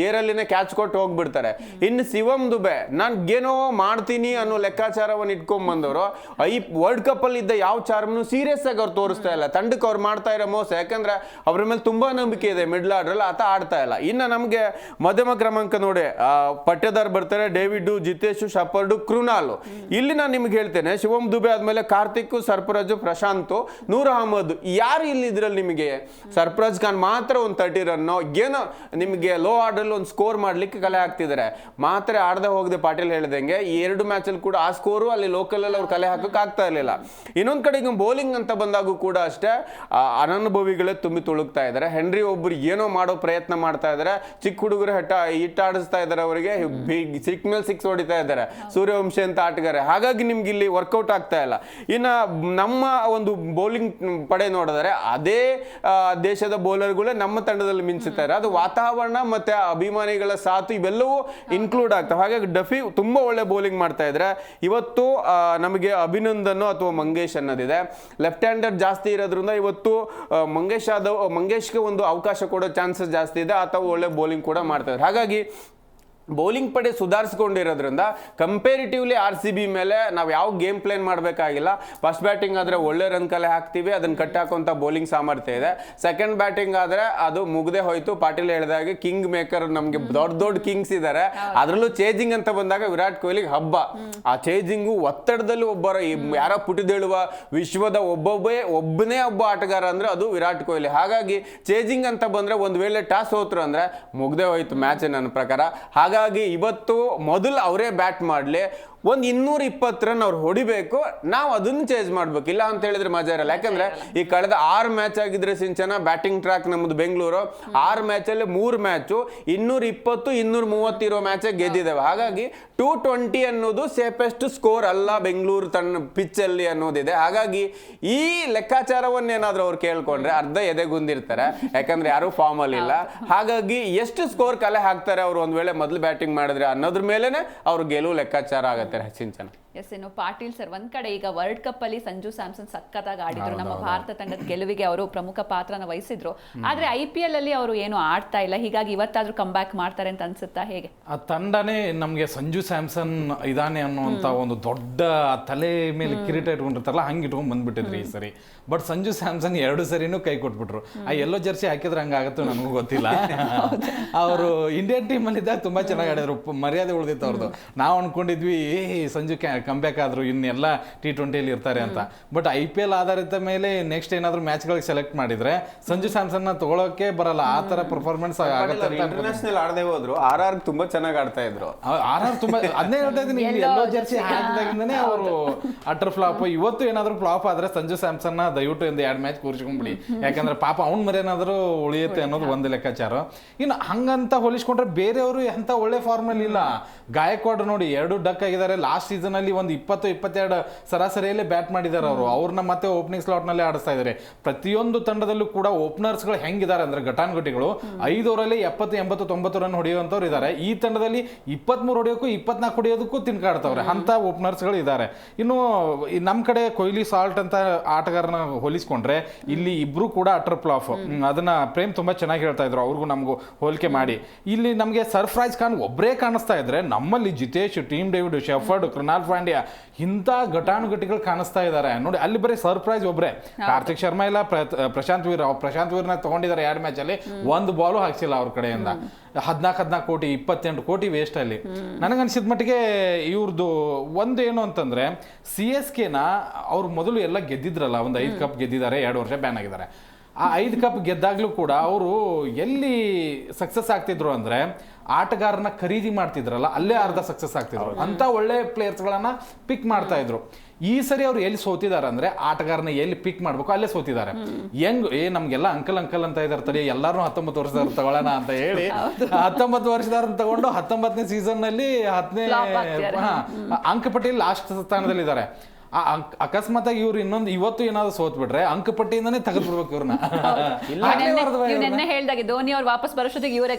ಏರಲ್ಲಿನೇ ಕ್ಯಾಚ್ ಕೊಟ್ಟು ಹೋಗ್ಬಿಡ್ತಾರೆ. ಇನ್ನು ಶಿವಮ್ ದುಬೆ ನಾನು ಏನೋ ಮಾಡ್ತೀನಿ ಅನ್ನೋ ಲೆಕ್ಕಾಚಾರವನ್ನು ಇಟ್ಕೊಂಡ್ ಬಂದವರು ವರ್ಲ್ಡ್ ಕಪ್ ಅಲ್ಲಿ ಇದ್ದ ಯಾವ ಚಾರ್ಮ್ನು ಸೀರಿಯಸ್ ಆಗಿ ಅವ್ರು ತೋರಿಸ್ತಾ ಇಲ್ಲ. ತಂಡಕ್ಕೆ ಅವ್ರು ಮಾಡ್ತಾ ಇರೋ ಮೋಸ, ಯಾಕಂದ್ರೆ ಅವ್ರ ಮೇಲೆ ತುಂಬಾ ನಂಬಿಕೆ ಇದೆ ಮಿಡ್ಲ್ ಆರ್ಡರ್ ಆತ ಆಡ್ತಾ ಇಲ್ಲ. ಇನ್ನು ನಮ್ಗೆ ಮಧ್ಯಮ ಕ್ರಮಾಂಕ ನೋಡಿ ಪಟ್ಟೇದಾರ್ ಬರ್ತಾರೆ, ಡೇವಿಡ್, ಜಿತೇಶ್, ಶಪರ್ಡು, ಕೃಣಾಲ್. ಇಲ್ಲಿ ನಾನು ನಿಮ್ಗೆ ಹೇಳ್ತೇನೆ, ಶಿವಮ್ ದುಬೆ ಆದ್ಮೇಲೆ ಕಾರ್ತಿಕ್, ಸರ್ಫರಾಜ್, ಪ್ರಶಾಂತ್, ನೂರ್ ಅಹಮದ್. ಯಾರು ಇಲ್ಲಿ ಇದ್ರಲ್ಲಿ ನಿಮಗೆ? ಸರ್ಫರಾಜ್ ಖಾನ್ ಮಾತ್ರ ಒಂದು 30 ರನ್ ಏನೋ ನಿಮಗೆ ಲೋ ಆರ್ಡರ್ ಒಂದು ಸ್ಕೋರ್ ಮಾಡ್ಲಿಕ್ಕೆ ಕಲೆ ಹಾಕ್ತಿದ್ದಾರೆ. ಮಾತ್ರ ಆಡದೆ ಹೋಗದೆ ಪಾಟೀಲ್ ಹೇಳಿದಂಗೆ ಈ 2 ಮ್ಯಾಚ್ ಅಲ್ಲಿ ಕೂಡ ಆ ಸ್ಕೋರು ಅಲ್ಲಿ ಲೋಕಲ್ ಅಲ್ಲಿ ಅವ್ರು ಕಲೆ ಹಾಕಕ್ ಆಗ್ತಾ ಇರಲಿಲ್ಲ. ಇನ್ನೊಂದ್ ಕಡೆ ಬೌಲಿಂಗ್ ಅಂತ ಬಂದಾಗೂ ಕೂಡ ಅಷ್ಟೇ ಅನನುಭವಿಗಳೇ ತುಂಬಿ ತುಳುಕ್ತಾ ಇದ್ದಾರೆ. ಹೆನ್ರಿ ಒಬ್ರು ಏನೋ ಮಾಡೋ ಪ್ರಯತ್ನ ಮಾಡ್ತಾ ಇದ್ದಾರೆ, ಚಿಕ್ಕ ಹುಡುಗರು ಹಿಟ್ಟಾಡಿಸ್ತಾ ಇದ್ದಾರೆ, ಅವರಿಗೆ ಸಿಕ್ ಮೇಲೆ 6 ಹೊಡಿತಾ ಇದ್ದಾರೆ ಸೂರ್ಯವಂಶಿ ಅಂತ ಆಟಗಾರ. ಹಾಗಾಗಿ ನಿಮ್ಗೆ ಇಲ್ಲಿ ವರ್ಕೌಟ್ ಆಗ್ತಾ ಇಲ್ಲ. ಇನ್ನ ನಮ್ಮ ಒಂದು ಬೌಲಿಂಗ್ ಪಡೆ ನೋಡಿದರೆ ಅದೇ ದೇಶದ ಬೌಲರ್ಗಳೇ ನಮ್ಮ ತಂಡದಲ್ಲಿ ಮಿಂಚುತ್ತಾರೆ. ಅದು ವಾತಾವರಣ ಮತ್ತೆ ಅಭಿಮಾನಿಗಳ ಸಾಥು ಇವೆಲ್ಲವೂ ಇನ್ಕ್ಲೂಡ್ ಆಗ್ತವೆ. ಹಾಗಾಗಿ ಡಫಿ ತುಂಬಾ ಒಳ್ಳೆ ಬೌಲಿಂಗ್ ಮಾಡ್ತಾ ಇದ್ರೆ. ಇವತ್ತು ನಮಗೆ ಅಥವಾ ಮಂಗೇಶ್ ಅನ್ನೋದಿದೆ, ಲೆಫ್ಟ್ ಹ್ಯಾಂಡರ್ ಜಾಸ್ತಿ ಇರೋದ್ರಿಂದ ಇವತ್ತು ಮಂಗೇಶ್ಗೆ ಒಂದು ಅವಕಾಶ ಕೊಡೋ ಚಾನ್ಸಸ್ ಜಾಸ್ತಿ ಇದೆ. ಆತ ಒಳ್ಳೆ ಬೌಲಿಂಗ್ ಕೂಡ ಮಾಡ್ತಾ ಇದ್ದಾರೆ. ಹಾಗಾಗಿ ಬೌಲಿಂಗ್ ಪಡೆ ಸುಧಾರಿಸ್ಕೊಂಡಿರೋದ್ರಿಂದ ಕಂಪೇರಿಟಿವ್ಲಿ RCB ಮೇಲೆ ನಾವು ಯಾವ ಗೇಮ್ ಪ್ಲಾನ್ ಮಾಡಬೇಕಾಗಿಲ್ಲ. ಫಸ್ಟ್ ಬ್ಯಾಟಿಂಗ್ ಆದರೆ ಒಳ್ಳೆ ರನ್ ಕಲೆ ಹಾಕ್ತೀವಿ, ಅದನ್ನು ಕಟ್ಟಾಕುವಂಥ ಬೌಲಿಂಗ್ ಸಾಮರ್ಥ್ಯ ಇದೆ. ಸೆಕೆಂಡ್ ಬ್ಯಾಟಿಂಗ್ ಆದರೆ ಅದು ಮುಗ್ದೆ ಹೋಯ್ತು. ಪಾಟೀಲ್ ಹೇಳಿದಾಗೆ ಕಿಂಗ್ ಮೇಕರ್ ನಮಗೆ ದೊಡ್ಡ ಕಿಂಗ್ಸ್ ಇದ್ದಾರೆ. ಅದರಲ್ಲೂ ಚೇಜಿಂಗ್ ಅಂತ ಬಂದಾಗ ವಿರಾಟ್ ಕೊಹ್ಲಿಗೆ ಹಬ್ಬ. ಆ ಚೇಜಿಂಗು ಒತ್ತಡದಲ್ಲಿ ಯಾರ ಪುಟಿದೇಳುವ ವಿಶ್ವದ ಒಬ್ಬನೇ ಒಬ್ಬ ಆಟಗಾರ ಅಂದ್ರೆ ಅದು ವಿರಾಟ್ ಕೊಹ್ಲಿ. ಹಾಗಾಗಿ ಚೇಜಿಂಗ್ ಅಂತ ಬಂದ್ರೆ ಒಂದು ವೇಳೆ ಟಾಸ್ ಹೋದ್ರು ಅಂದ್ರೆ ಮುಗ್ದೆ ಹೋಯ್ತು ಮ್ಯಾಚ್ ನನ್ನ ಪ್ರಕಾರ. ಹಾಗಾಗಿ ಇವತ್ತು ಮೊದಲು ಅವರೇ ಬ್ಯಾಟ್ ಮಾಡಲಿ, ಒಂದು 220 ರನ್ ಅವ್ರು ಹೊಡಿಬೇಕು, ನಾವು ಅದನ್ನು ಚೇಂಜ್ ಮಾಡ್ಬೇಕು. ಇಲ್ಲ ಅಂತ ಹೇಳಿದ್ರೆ ಮಜಾ ಇರಲ್ಲ. ಯಾಕಂದ್ರೆ ಈ ಕಳೆದ 6 ಮ್ಯಾಚ್ ಆಗಿದ್ರೆ ಸಿಂಚನ ಬ್ಯಾಟಿಂಗ್ ಟ್ರ್ಯಾಕ್ ನಮ್ಮದು ಬೆಂಗಳೂರು 6 ಮ್ಯಾಚಲ್ಲಿ 3 ಮ್ಯಾಚು 220, 230 ಇರೋ ಮ್ಯಾಚ್ ಗೆದ್ದಿದ್ದೇವೆ. ಹಾಗಾಗಿ 220 ಅನ್ನೋದು ಸೇಫೆಸ್ಟ್ ಸ್ಕೋರ್ ಅಲ್ಲ ಬೆಂಗಳೂರು ತನ್ನ ಪಿಚ್ ಅಲ್ಲಿ ಅನ್ನೋದಿದೆ. ಹಾಗಾಗಿ ಈ ಲೆಕ್ಕಾಚಾರವನ್ನೇನಾದ್ರೂ ಅವ್ರು ಕೇಳ್ಕೊಂಡ್ರೆ ಅರ್ಧ ಎದೆಗುಂದಿರ್ತಾರೆ, ಯಾಕಂದ್ರೆ ಯಾರು ಫಾರ್ಮ್ ಅಲ್ಲಿ ಇಲ್ಲ. ಹಾಗಾಗಿ ಎಷ್ಟು ಸ್ಕೋರ್ ಕಲೆ ಹಾಕ್ತಾರೆ ಅವ್ರು ಒಂದ್ ವೇಳೆ ಮೊದಲು ಬ್ಯಾಟಿಂಗ್ ಮಾಡಿದ್ರೆ ಅನ್ನೋದ್ರ ಮೇಲೆನೆ ಅವ್ರ ಗೆಲುವು ಲೆಕ್ಕಾಚಾರ ಆಗತ್ತೆ ಸಿಂಚನ. ಎಸ್, ಇನ್ನು ಪಾಟೀಲ್ ಸರ್, ಒಂದ್ ಕಡೆ ಈಗ ವರ್ಲ್ಡ್ ಕಪ್ ಅಲ್ಲಿ ಸಂಜು ಸ್ಯಾಮ್ಸನ್ ಸಖತ್ತಾಗಿ ಆಡಿದ್ರು, ನಮ್ಮ ಭಾರತ ತಂಡದ ಗೆಲುವಿಗೆ ಅವರು ಪ್ರಮುಖ ಪಾತ್ರನ ವಹಿಸಿದ್ರು. ಆದ್ರೆ IPL ಅಲ್ಲಿ ಅವರು ಏನು ಆಡ್ತಾ ಇಲ್ಲ. ಹೀಗಾಗಿ ಇವತ್ತಾದ್ರೂ ಕಮ್ ಬ್ಯಾಕ್ ಮಾಡ್ತಾರೆ ಅಂತ ಅನ್ಸುತ್ತಾ? ಹೇಗೆ ಆ ತಂಡನೇ ನಮ್ಗೆ ಸಂಜು ಸ್ಯಾಮ್ಸನ್ ಇದಾನೆ ಅನ್ನುವಂತ ಒಂದು ದೊಡ್ಡ ತಲೆ ಮೇಲೆ ಕಿರೀಟ ಇಟ್ಕೊಂಡಿರ್ತಾರಲ್ಲ ಹಂಗೆ ಇಟ್ಕೊಂಡ್ ಬಂದ್ಬಿಟ್ಟಿದ್ರಿ ಈ ಸರಿ. ಬಟ್ ಸಂಜು ಸ್ಯಾಮ್ಸನ್ 2 ಸರಿನೂ ಕೈ ಕೊಟ್ಬಿಟ್ರು. ಆ ಎಲ್ಲೋ ಜರ್ಸಿ ಹಾಕಿದ್ರೆ ಹಂಗಾಗತ್ತೋ ನನಗೂ ಗೊತ್ತಿಲ್ಲ. ಅವರು ಇಂಡಿಯನ್ ಟೀಮ್ ಅಲ್ಲಿ ಇದ್ದಾಗ ತುಂಬಾ ಚೆನ್ನಾಗಿ ಆಡಿದ್ರು, ಮರ್ಯಾದೆ ಉಳಿದಿತ್ತು ಅವ್ರದ್ದು. ನಾವು ಅನ್ಕೊಂಡಿದ್ವಿ ಸಂಜು ಕಂಬ್ಯಾಕ್ ಆದ್ರು ಇನ್ನೆಲ್ಲ T20 ಇರ್ತಾರೆ ಅಂತ. ಬಟ್ IPL ಆಧಾರಿತ ಮೇಲೆ ನೆಕ್ಸ್ಟ್ ಏನಾದ್ರು ಮ್ಯಾಚ್ಗಳಿಗೆ ಸೆಲೆಕ್ಟ್ ಮಾಡಿದ್ರೆ ಸಂಜು ಸ್ಯಾಮ್ಸನ್ ತಗೊಳಕ್ಕೆ ಬರಲ್ಲ, ಆ ತರ ಪರ್ಫಾರ್ಮೆನ್ಸ್ ಆಗುತ್ತೆ. ಇಂಟರ್ನ್ಯಾಷನಲ್ ಆಡದೆ ಹೋದ್ರು, RR ತುಂಬಾ ಚೆನ್ನಾಗಿ ಆಡ್ತಾ ಇದ್ರು. RR ತುಂಬಾ ಅದನ್ನೇ ಹೇಳ್ತಾ ಇದ್ದೀನಿ, ಎಲ್ಲೋ ಜರ್ಸಿ ಹಾಕಿದಾಗಿಂದನೇ ಅವರು ಅಟರ್ ಫ್ಲಾಪ್. ಇವತ್ತು ಏನಾದ್ರು ಫ್ಲಾಪ್ ಆದ್ರೆ ಸಂಜು ಸ್ಯಾಮ್ಸನ್ ದಯವಿಟ್ಟು 1-2 ಮ್ಯಾಚ್ ಕೂರಿಸ್ಕೊಂಡ್ಬಿಡಿ, ಯಾಕಂದ್ರೆ ಪಾಪ ಅವ್ನ ಮರೇನಾದ್ರೂ ಉಳಿಯುತ್ತೆ ಅನ್ನೋದು ಒಂದು ಲೆಕ್ಕಾಚಾರ. ಇನ್ನು ಹಂಗಂತ ಹೋಲಿಸ್ಕೊಂಡ್ರೆ ಬೇರೆಯವರು ಎಂತ ಒಳ್ಳೆ ಫಾರ್ಮ್ ಅಲ್ಲಿ ಇಲ್ಲ. ಗಾಯಕ್ವಾಡ್ ನೋಡಿ 2 ಡಕ್ ಆಗಿದ್ದಾರೆ. ಲಾಸ್ಟ್ ಸೀಸನ್ ಅಲ್ಲಿ ಒಂದು 20-22 ಸರಾಸರಿಯಲ್ಲೇ ಬ್ಯಾಟ್ ಮಾಡಿದ್ದಾರೆ ಅವರು. ಅವ್ರನ್ನ ಮತ್ತೆ ಓಪನಿಂಗ್ ಸ್ಲಾಟ್ ನಲ್ಲಿ ಆಡಿಸ್ತಾ ಇದ್ದಾರೆ. ಪ್ರತಿಯೊಂದು ತಂಡದಲ್ಲೂ ಕೂಡ ಓಪನರ್ಸ್ ಗಳು ಹೆಂಗಿದ್ದಾರೆ ಅಂದ್ರೆ ಘಟಾನುಘಟಿಗಳು 5 ಓವರಲ್ಲಿ 70, 80, 90 ರನ್ ಹೊಡೆಯುವಂತವ್ರು ಇದ್ದಾರೆ. ಈ ತಂಡದಲ್ಲಿ 23 ಹೊಡೆಯೋಕ್ಕೂ 24 ಹೊಡೆಯೋದಕ್ಕೂ ತಿನ್ಕಾಡ್ತವ್ರೆ ಅಂತ ಓಪನರ್ಸ್ ಗಳು ಇದ್ದಾರೆ. ಇನ್ನು ನಮ್ ಕಡೆ ಕೊಹ್ಲಿ ಸಾಲ್ಟ್ ಅಂತ ಆಟಗಾರನ ಹೋಲಿಸ್ಕೊಂಡ್ರೆ ಇಲ್ಲಿ ಇಬ್ರು ಕೂಡ ಅಟರ್ ಫ್ಲಾಪ್. ಅದನ್ನ ಪ್ರೇಮ್ ತುಂಬಾ ಚೆನ್ನಾಗಿ ಹೇಳ್ತಾ ಇದ್ರು, ಅವ್ರಿಗೂ ನಮಗೂ ಹೋಲಿಕೆ ಮಾಡಿ. ಇಲ್ಲಿ ನಮಗೆ ಸರ್ಫರಾಜ್ ಖಾನ್ ಒಬ್ಬರೇ ಕಾಣಿಸ್ತಾ ಇದ್ರೆ ನಮ್ಮಲ್ಲಿ Jitesh, team David, shepherd, Krunal Pandya ಇಂಥ ಘಟಾನುಘಟಿಗಳು ಕಾಣಿಸ್ತಾ ಇದ್ದಾರೆ ನೋಡಿ. ಅಲ್ಲಿ ಬರೀ ಸರ್ಪ್ರೈಸ್ ಒಬ್ರೆ, ಕಾರ್ತಿಕ್ ಶರ್ಮಾ ಇಲ್ಲ, ಪ್ರಶಾಂತ್ ವೀರ್ನ ತಗೊಂಡಿದ್ದಾರೆ 2 ಮ್ಯಾಚ್ ಅಲ್ಲಿ, 1 ಬಾಲು ಹಾಕ್ಸಿಲ್ಲ ಅವ್ರ ಕಡೆಯಿಂದ. 14 ಕೋಟಿ 28 ಕೋಟಿ ವೇಸ್ಟ್ ಅಲ್ಲಿ. ನನಗನ್ಸಿದ ಮಟ್ಟಿಗೆ ಇವ್ರದ್ದು ಒಂದು ಏನು ಅಂತಂದ್ರೆ CSKನ ಅವ್ರು ಮೊದಲು ಎಲ್ಲ ಗೆದ್ದಿದ್ರಲ್ಲ, ಒಂದು 5 ಕಪ್ ಗೆದ್ದಿದ್ದಾರೆ, 2 ವರ್ಷ ಬ್ಯಾನ್ ಆಗಿದ್ದಾರೆ. ಆ 5 ಕಪ್ ಗೆದ್ದಾಗ್ಲೂ ಕೂಡ ಅವರು ಎಲ್ಲಿ ಸಕ್ಸಸ್ ಆಗ್ತಿದ್ರು ಅಂದ್ರೆ ಆಟಗಾರನ ಖರೀದಿ ಮಾಡ್ತಿದ್ರಲ್ಲ ಅಲ್ಲೇ ಅರ್ಧ ಸಕ್ಸಸ್ ಆಗ್ತಿದ್ರು ಅಂತ ಒಳ್ಳೆ ಪ್ಲೇಯರ್ಸ್ಗಳನ್ನ ಪಿಕ್ ಮಾಡ್ತಾ ಇದ್ರು. ಈ ಸರಿ ಅವ್ರು ಎಲ್ಲಿ ಸೋತಿದ್ದಾರೆ ಅಂದ್ರೆ ಆಟಗಾರನ ಎಲ್ಲಿ ಪಿಕ್ ಮಾಡ್ಬೇಕು ಅಲ್ಲೇ ಸೋತಿದ್ದಾರೆ. ನಮ್ಗೆಲ್ಲ ಅಂಕಲ್ ಅಂತ ಇದಾರೆ ತಡಿ ಎಲ್ಲಾರು 19 ವರ್ಷದವ್ರು ತಗೊಳ್ಳೋಣ ಅಂತ ಹೇಳಿ 19 ವರ್ಷದವ್ರನ್ನ ತಗೊಂಡು 19ನೇ ಸೀಸನ್ ನಲ್ಲಿ 10ನೇ ಅಂಕಪಟ್ಟಿಯಲ್ಲಿ ಲಾಸ್ಟ್ ಸ್ಥಾನದಲ್ಲಿದ್ದಾರೆ. ಅಕಸ್ಮಾತ್ ಇವ್ರು ಇನ್ನೊಂದು ಇವತ್ತು ಏನಾದ್ರು ಸೋತ್ ಬಿಟ್ರೆ ಅಂಕಪಟ್ಟಿಯಿಂದಾನೇ ತೆಗೆದು ಬಿಡ್ಬೇಕು ಇವ್ರನ್ನ. ಹೇಳ್ದಾಗೆ ಧೋನಿ ಅವ್ರು ವಾಪಸ್ ಬರೋಷ್ಟೊತ್ತಿಗೆ ಇವರೇ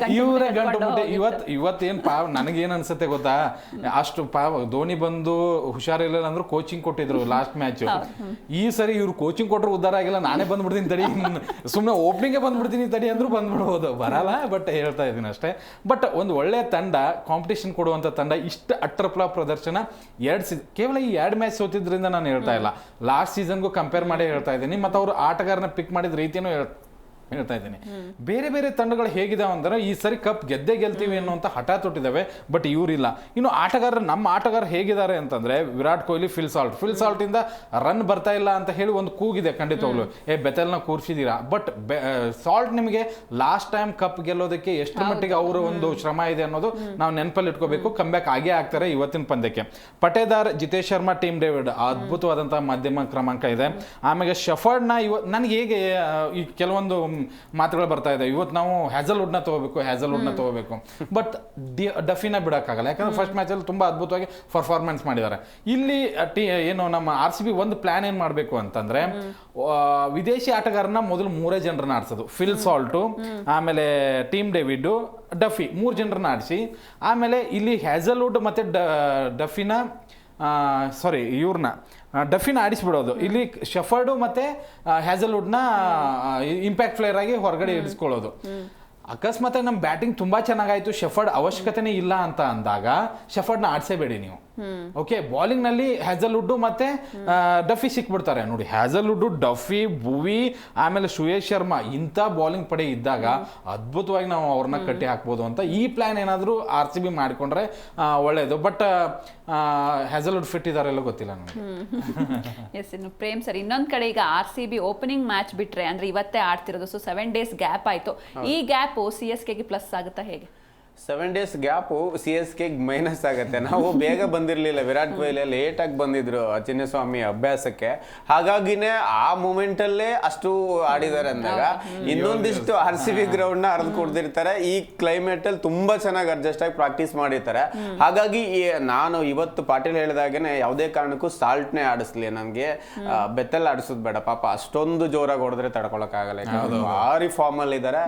ಗಂಟು ಇವತ್ತೇನ್ ನನಗೇನ್ ಅನ್ಸುತ್ತೆ ಗೊತ್ತಾ, ಅಷ್ಟು ಧೋನಿ ಬಂದು ಹುಷಾರಿಲ್ಲ ಅಂದ್ರು ಕೋಚಿಂಗ್ ಕೊಟ್ಟಿದ್ರು ಲಾಸ್ಟ್ ಮ್ಯಾಚ್. ಈ ಸರಿ ಇವ್ರು ಕೋಚಿಂಗ್ ಕೊಟ್ಟರು ಉದ್ದಾರ ಆಗಿಲ್ಲ, ನಾನೇ ಬಂದ್ಬಿಡ್ತೀನಿ ತಡಿ, ಸುಮ್ಮನೆ ಓಪನಿಂಗ್ ಬಂದ್ಬಿಡ್ತೀನಿ ತಡಿ ಅಂದ್ರೂ ಬಂದ್ಬಿಡ್ಬೋದು, ಬರಲ್ಲ. ಬಟ್ ಹೇಳ್ತಾ ಇದೀನಿ ಅಷ್ಟೇ. ಬಟ್ ಒಂದು ಒಳ್ಳೆ ತಂಡ, ಕಾಂಪಿಟೇಷನ್ ಕೊಡುವಂತ ತಂಡ, ಇಷ್ಟ ಅಟ್ರಪ್ಲ ಪ್ರದರ್ಶನ ಕೇವಲ ಈ 2 ಮ್ಯಾಚ್ ಸೋತಿದ್ರಿಂದ ನಾನು ಹೇಳ್ತಾ ಇಲ್ಲ, ಲಾಸ್ಟ್ ಸೀಸನ್ಗೂ ಕಂಪೇರ್ ಮಾಡಿ ಹೇಳ್ತಾ ಇದ್ದೀನಿ. ಮತ್ತು ಅವರು ಆಟಗಾರನ ಪಿಕ್ ಮಾಡಿದ ರೀತಿಯೂ ಹೇಳ್ತಾ ಇದ್ದೀನಿ. ಬೇರೆ ಬೇರೆ ತಂಡಗಳು ಹೇಗಿದಾವೆ ಅಂದ್ರೆ ಈ ಸರಿ ಕಪ್ ಗೆಲ್ತೀವಿ ಅನ್ನುವಂಥ ಹಠ ತೊಟ್ಟಿದ್ದಾವೆ, ಬಟ್ ಇವರಿಲ್ಲ. ಇನ್ನು ನಮ್ಮ ಆಟಗಾರ ಹೇಗಿದ್ದಾರೆ ಅಂತಂದ್ರೆ ವಿರಾಟ್ ಕೊಹ್ಲಿ, ಫಿಲ್ ಸಾಲ್ಟ್ ಇಂದ ರನ್ ಬರ್ತಾ ಇಲ್ಲ ಅಂತ ಹೇಳಿ ಒಂದು ಕೂಗಿದೆ ಖಂಡಿತವಾಗ್ಲು, ಬೆತೆಲ್ನ ಕೂರ್ಸಿದೀರಾ. ಬಟ್ ಸಾಲ್ಟ್ ನಿಮಗೆ ಲಾಸ್ಟ್ ಟೈಮ್ ಕಪ್ ಗೆಲ್ಲೋದಕ್ಕೆ ಎಷ್ಟು ಮಟ್ಟಿಗೆ ಅವರ ಒಂದು ಶ್ರಮ ಇದೆ ಅನ್ನೋದು ನಾವು ನೆನಪಲ್ಲಿ ಇಟ್ಕೋಬೇಕು. ಕಮ್ಬ್ಯಾಕ್ ಆಗೇ ಆಗ್ತಾರೆ ಇವತ್ತಿನ ಪಂದ್ಯಕ್ಕೆ. ಪಟೇದಾರ್, ಜಿತೇಶ್ ಶರ್ಮಾ, ಟೀಮ್ ಡೇವಿಡ್ ಅದ್ಭುತವಾದಂತಹ ಮಧ್ಯಮ ಕ್ರಮಾಂಕ ಇದೆ. ಆಮೇಲೆ ಶಫರ್ಡ್ನ ನನಗೆ ಹೇಗೆ ಈ ಕೆಲವೊಂದು ಮಾತುಗಳು ಬರ್ತಾ ಇದೆ, ಇವತ್ತು ನಾವು ಹ್ಯಾಸಲ್ವುಡ್ನ ತಗೋಬೇಕು, ಬಟ್ ಡಫಿನ ಬಿಡಕ್ಕಾಗಲ್ಲ. ಯಾಕಂದ್ರೆ ಫಸ್ಟ್ ಮ್ಯಾಚ್ ಅಲ್ಲಿ ತುಂಬಾ ಅದ್ಭುತವಾಗಿ ಪರ್ಫಾರ್ಮೆನ್ಸ್ ಮಾಡಿದ್ದಾರೆ. ಇಲ್ಲಿ ಏನು ನಮ್ಮ RCB ಒಂದು ಪ್ಲಾನ್ ಏನ್ ಮಾಡ್ಬೇಕು ಅಂತಂದ್ರೆ, ವಿದೇಶಿ ಆಟಗಾರನ ಮೊದಲು 3 ಜನರನ್ನ ಆಡ್ಸೋದು. ಫಿಲ್ ಸಾಲ್ಟು, ಆಮೇಲೆ ಟೀಮ್ ಡೇವಿಡ್, ಡಫಿ 3 ಜನರನ್ನ ಆಡಿಸಿ, ಆಮೇಲೆ ಇಲ್ಲಿ ಹ್ಯಾಸಲ್ವುಡ್ ಮತ್ತೆ ಇವ್ರನ್ನ ಡಫಿನ ಆಡಿಸ್ಬಿಡೋದು. ಇಲ್ಲಿ ಶಫರ್ಡು ಮತ್ತೆ ಹ್ಯಾಸಲ್ವುಡ್ನ ಇಂಪ್ಯಾಕ್ಟ್ ಪ್ಲೇಯರ್ ಆಗಿ ಹೊರಗಡೆ ಇಳಿಸ್ಕೊಳ್ಳೋದು. ಅಕಸ್ಮಾತ್ ನಮ್ಮ ಬ್ಯಾಟಿಂಗ್ ತುಂಬಾ ಚೆನ್ನಾಗಾಯ್ತು, ಶಫರ್ಡ್ ಅವಶ್ಯಕತೆನೇ ಇಲ್ಲ ಅಂತ ಅಂದಾಗ ಶಫರ್ಡ್ನ ಆಡ್ಸೇಬೇಡಿ ನೀವು. ಓಕೆ, ಬಾಲಿಂಗ್ ನಲ್ಲಿ ಹ್ಯಾಸಲ್ವುಡ್ ಮತ್ತೆ ಡಫಿ ಸಿಕ್ಬಿಡ್ತಾರೆ ನೋಡಿ. ಹ್ಯಾಸಲ್ವುಡ್, ಡಫಿ, ಭುವಿ, ಆಮೇಲೆ ಶ್ರೇಯಸ್ ಶರ್ಮಾ ಇಂಥ ಬಾಲಿಂಗ್ ಪಡೆ ಇದ್ದಾಗ ಅದ್ಭುತವಾಗಿ ನಾವು ಅವ್ರನ್ನ ಕಟ್ಟಿ ಹಾಕ್ಬೋದು ಅಂತ ಈ ಪ್ಲಾನ್ ಏನಾದರೂ RCB ಮಾಡಿಕೊಂಡ್ರೆ ಒಳ್ಳೇದು. ಬಟ್ ಹ್ಯಾಸಲ್ವುಡ್ ಫಿಟ್ ಇದಾರೆಲ್ಲ ಗೊತ್ತಿಲ್ಲ ನನಗೆ. ಎಸ್, ಇನ್ನು ಪ್ರೇಮ್ ಸರ್, ಇನ್ನೊಂದ್ ಕಡೆ ಈಗ RCB ಓಪನಿಂಗ್ ಮ್ಯಾಚ್ ಬಿಟ್ರೆ ಅಂದ್ರೆ ಇವತ್ತೇ ಆಡ್ತಿರೋದು, ಸೊ 7 days ಗ್ಯಾಪ್ ಆಯ್ತು. ಈ ಗ್ಯಾಪ್ CSKಗೆ ಪ್ಲಸ್ ಆಗುತ್ತಾ ಹೇಗೆ? 7 days ಗ್ಯಾಪು CSK ಮೈನಸ್ ಆಗುತ್ತೆ. ನಾವು ಬೇಗ ಬಂದಿರಲಿಲ್ಲ, ವಿರಾಟ್ ಕೊಹ್ಲಿ ಲೇಟ್ ಆಗಿ ಬಂದಿದ್ರು ಚಿನ್ನಸ್ವಾಮಿ ಅಭ್ಯಾಸಕ್ಕೆ, ಹಾಗಾಗಿನೇ ಆ ಮೂಮೆಂಟ್ ಅಲ್ಲೇ ಅಷ್ಟು ಆಡಿದ್ದಾರೆ ಅಂದಾಗ ಇನ್ನೊಂದಿಷ್ಟು RCB ಗ್ರೌಂಡ್ ನ ಅರ್ಧ ಕೊಡ್ದಿರ್ತಾರೆ. ಈ ಕ್ಲೈಮೇಟ್ ಅಲ್ಲಿ ತುಂಬಾ ಚೆನ್ನಾಗಿ ಅಡ್ಜಸ್ಟ್ ಆಗಿ ಪ್ರಾಕ್ಟೀಸ್ ಮಾಡಿರ್ತಾರೆ. ಹಾಗಾಗಿ ನಾನು ಇವತ್ತು ಪಾಟೀಲ್ ಹೇಳಿದಾಗೇನೆ ಯಾವುದೇ ಕಾರಣಕ್ಕೂ ಸಾಲ್ಟ್ನೇ ಆಡಿಸ್ಲಿ, ನಮ್ಗೆ ಬೆತ್ತಲ್ ಆಡಿಸೋದು ಬೇಡ. ಪಾಪ ಅಷ್ಟೊಂದು ಜೋರಾಗಿ ಹೊಡೆದ್ರೆ ತಡ್ಕೊಳಕ್ ಆಗಲ್ಲ, ಭಾರಿ ಫಾರ್ಮ್ ಅಲ್ಲಿ ಇದಾರೆ.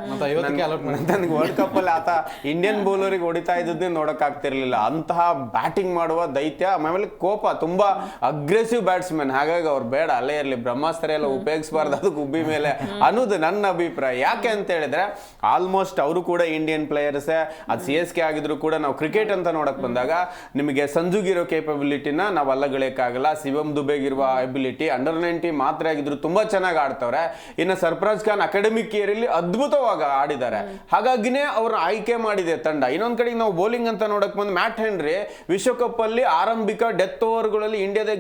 ನನಗೆ ವರ್ಲ್ಡ್ ಕಪ್ ಅಲ್ಲಿ ಆತ ಇಂಡಿಯನ್ ಬೌಲರಿಗೆ ಹೊಡಿತಾ ಇದ್ದನ್ನೇ ನೋಡಕ್ ಆಗ್ತಿರ್ಲಿಲ್ಲ. ಅಂತಹ ಬ್ಯಾಟಿಂಗ್ ಮಾಡುವ ದೈತ್ಯ, ಆಮೇಲೆ ಕೋಪ, ತುಂಬಾ ಅಗ್ರೆಸಿವ್ ಬ್ಯಾಟ್ಸ್ಮನ್. ಹಾಗಾಗಿ ಅವ್ರು ಬೇಡ, ಅಲ್ಲೇ ಇರ್ಲಿ, ಬ್ರಹ್ಮಾಸ್ತ್ರ ಎಲ್ಲ ಉಪಯೋಗಿಸಬಾರ್ದು ಅದು ಗುಬ್ಬಿ ಮೇಲೆ ಅನ್ನೋದು ನನ್ನ ಅಭಿಪ್ರಾಯ. ಯಾಕೆ ಅಂತ ಹೇಳಿದ್ರೆ ಆಲ್ಮೋಸ್ಟ್ ಅವರು ಕೂಡ ಇಂಡಿಯನ್ ಪ್ಲೇಯರ್ಸ್. ಅದು CSK ಆಗಿದ್ರು ಕೂಡ ನಾವು ಕ್ರಿಕೆಟ್ ಅಂತ ನೋಡಕ್ ಬಂದಾಗ ನಿಮಗೆ ಸಂಜುಗಿರೋ ಕೇಪಬಿಲಿಟಿನ ನಾವು ಅಲ್ಲಗಳಕ್ಕಾಗಲ್ಲ. ಶಿವಮ್ ದುಬೆಗಿರುವ ಎಬಿಲಿಟಿ, ಅಂಡರ್-19 ಮಾತ್ರ ಆಗಿದ್ರು ತುಂಬಾ ಚೆನ್ನಾಗಿ ಆಡ್ತವ್ರೆ. ಇನ್ನು ಸರ್ಫರಾಜ್ ಖಾನ್ ಅಕಾಡೆಮಿಕ್ ಇಯರ್ ಅಲ್ಲಿ ಅದ್ಭುತವಾಗಿ ಆಡಿದ್ದಾರೆ. ಹಾಗಾಗಿನೇ ಅವ್ರ ಆಯ್ಕೆ ಮಾಡಿದೆ ತಂಡ. ಇನ್ನೊಂದ್ ಕಡೆ ನಾವು ಬೌಲಿಂಗ್ ಅಂತ ನೋಡಕ್ ಬಂದು ಮ್ಯಾಟ್ ಹೆನ್ರಿ ವಿಶ್ವಕಪ್ ಅಲ್ಲಿ ಆರಂಭಿಕ ಡೆತ್ ಓವರ್ಗಳಲ್ಲಿ ಇಂಡಿಯಾದ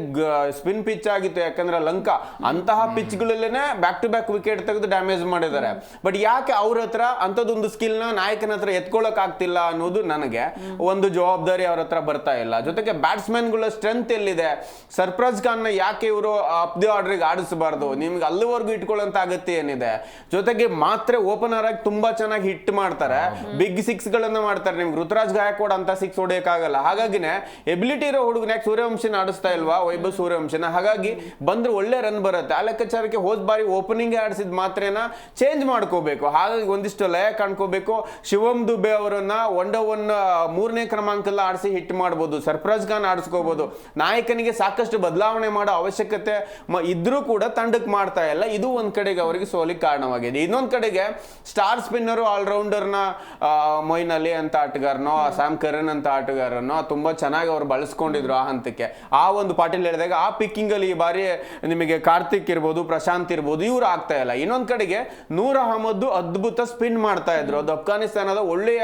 ಸ್ಪಿನ್ ಪಿಚ್ ಆಗಿತ್ತು. ಯಾಕಂದ್ರೆ ಲಂಕಾ ಅಂತಹ ಪಿಚ್ ಗಳಲ್ಲೇನೆ ಬ್ಯಾಕ್ ಟು ಬ್ಯಾಕ್ ವಿಕೆಟ್ ತೆಗೆದು ಡ್ಯಾಮೇಜ್ ಮಾಡಿದ್ದಾರೆ. ಬಟ್ ಯಾಕೆ ಅವ್ರ ಹತ್ರ ಅಂತದೊಂದು ಸ್ಕಿಲ್ ನ ನಾಯಕನ ಹತ್ರ ಎತ್ಕೊಳ್ಳಕ್ ಆಗ್ತಿಲ್ಲ ಅನ್ನೋದು ನನಗೆ ಒಂದು ಜವಾಬ್ದಾರಿ ಅವ್ರ ಹತ್ರ ಬರ್ತಾ ಇಲ್ಲ. ಜೊತೆಗೆ ಬ್ಯಾಟ್ಸ್ಮನ್ ಗಳ ಸ್ಟ್ರೆಂತ್ ಎಲ್ಲಿದೆ? ಸರ್ಫರಾಜ್ ಖಾನ್ ನ ಯಾಕೆ ಇವರು ಅಪ್ ದಿ ಆರ್ಡರ್ ಆಡಿಸಬಾರ್ದು? ನಿಮ್ಗೆ ಅಲ್ಲಿವರೆಗೂ ಇಟ್ಕೊಳ್ಳೋಂತ ಅಗತ್ಯ ಏನಿದೆ? ಜೊತೆಗೆ ಮಾತ್ರ ಓಪನರ್ ಆಗಿ ತುಂಬಾ ಚೆನ್ನಾಗಿ ಹಿಟ್ ಮಾಡ್ತಾರೆ, ಬಿಗ್ 6 ಗಳನ್ನ ಮಾಡ್ತಾರೆ. ನಿಮ್ಗೆ ಋತುರಾಜ್ ಗಾಯಕ್ವಾಡ್ ಅಂತ 6 ಹೊಡೆಯಕ್ಕಾಗಲ್ಲ. ಹಾಗಾಗಿನೇ ಎಬಿಲಿಟಿ ಇರೋ ಹುಡುಗನ ಯಾಕೆ ಸೂರ್ಯವಂಶಿನ ಆಡಿಸ್ತಾ ಇಲ್ವಾ, ವೈಭವ್ ಸೂರ್ಯವಂಶಿನ? ಹಾಗಾಗಿ ಬಂದ್ರೆ ಒಳ್ಳೆ ರನ್ ಬರುತ್ತೆ. ಆ ಲೆಕ್ಕಾಚಾರಕ್ಕೆ ಹೋದ್ ಬಾರಿ ಓಪನಿಂಗ್ ಆಡಿಸಿದ ಮಾತ್ರೇನ ಚೇಂಜ್ ಮಾಡ್ಕೋಬೇಕು. ಹಾಗಾಗಿ ಒಂದಿಷ್ಟು ಲಯ ಕಾಣ್ಕೋಬೇಕು. ಶಿವಮ್ ದುಬೆ ಅವರನ್ನ 1-1 3ನೇ ಕ್ರಮಾಂಕಲ್ಲ ಆಡಿಸಿ ಹಿಟ್ ಮಾಡ್ಬೋದು. ಸರ್ಫರಾಜ್ ಖಾನ್ ಆಡಿಸ್ಕೋಬಹುದು. ನಾಯಕನಿಗೆ ಸಾಕಷ್ಟು ಬದಲಾವಣೆ ಮಾಡೋ ಅವಶ್ಯಕತೆ ಇದ್ರೂ ಕೂಡ ತಂಡಕ್ಕೆ ಮಾಡ್ತಾ ಇಲ್ಲ. ಇದು ಒಂದ್ ಕಡೆಗೆ ಅವರಿಗೆ ಸೋಲಿಗೆ ಕಾರಣವಾಗಿದೆ. ಇನ್ನೊಂದ್ ಕಡೆಗೆ ಸ್ಟಾರ್ ಸ್ಪಿನ್ನರು ಆಲ್ರೌಂಡರ್ನ ಮೊಯಿನ್ ಅಲಿ ಅಂತ ಆಟಗಾರನೋ, ಸ್ಯಾಮ್ ಕರನ್ ಅಂತ ಆಟಗಾರನೋ ತುಂಬಾ ಚೆನ್ನಾಗಿ ಅವ್ರು ಬಳಸ್ಕೊಂಡಿದ್ರು ಆ ಹಂತಕ್ಕೆ. ಆ ಒಂದು ಪಾಟೀಲ್ ಹೇಳಿದಾಗ ಆ ಪಿಕ್ಕಿಂಗ್ ಅಲ್ಲಿ ಈ ಬಾರಿ ನಿಮಗೆ ಕಾರ್ತಿಕ್ ಇರ್ಬೋದು, ಪ್ರಶಾಂತ್ ಇರ್ಬೋದು, ಇವ್ರು ಆಗ್ತಾ ಇಲ್ಲ. ಇನ್ನೊಂದ್ ಕಡೆಗೆ ನೂರ್ ಅಹಮದ್ ಅದ್ಭುತ ಸ್ಪಿನ್ ಮಾಡ್ತಾ ಇದ್ರು. ಅದು ಅಫ್ಘಾನಿಸ್ತಾನದ ಒಳ್ಳೆಯ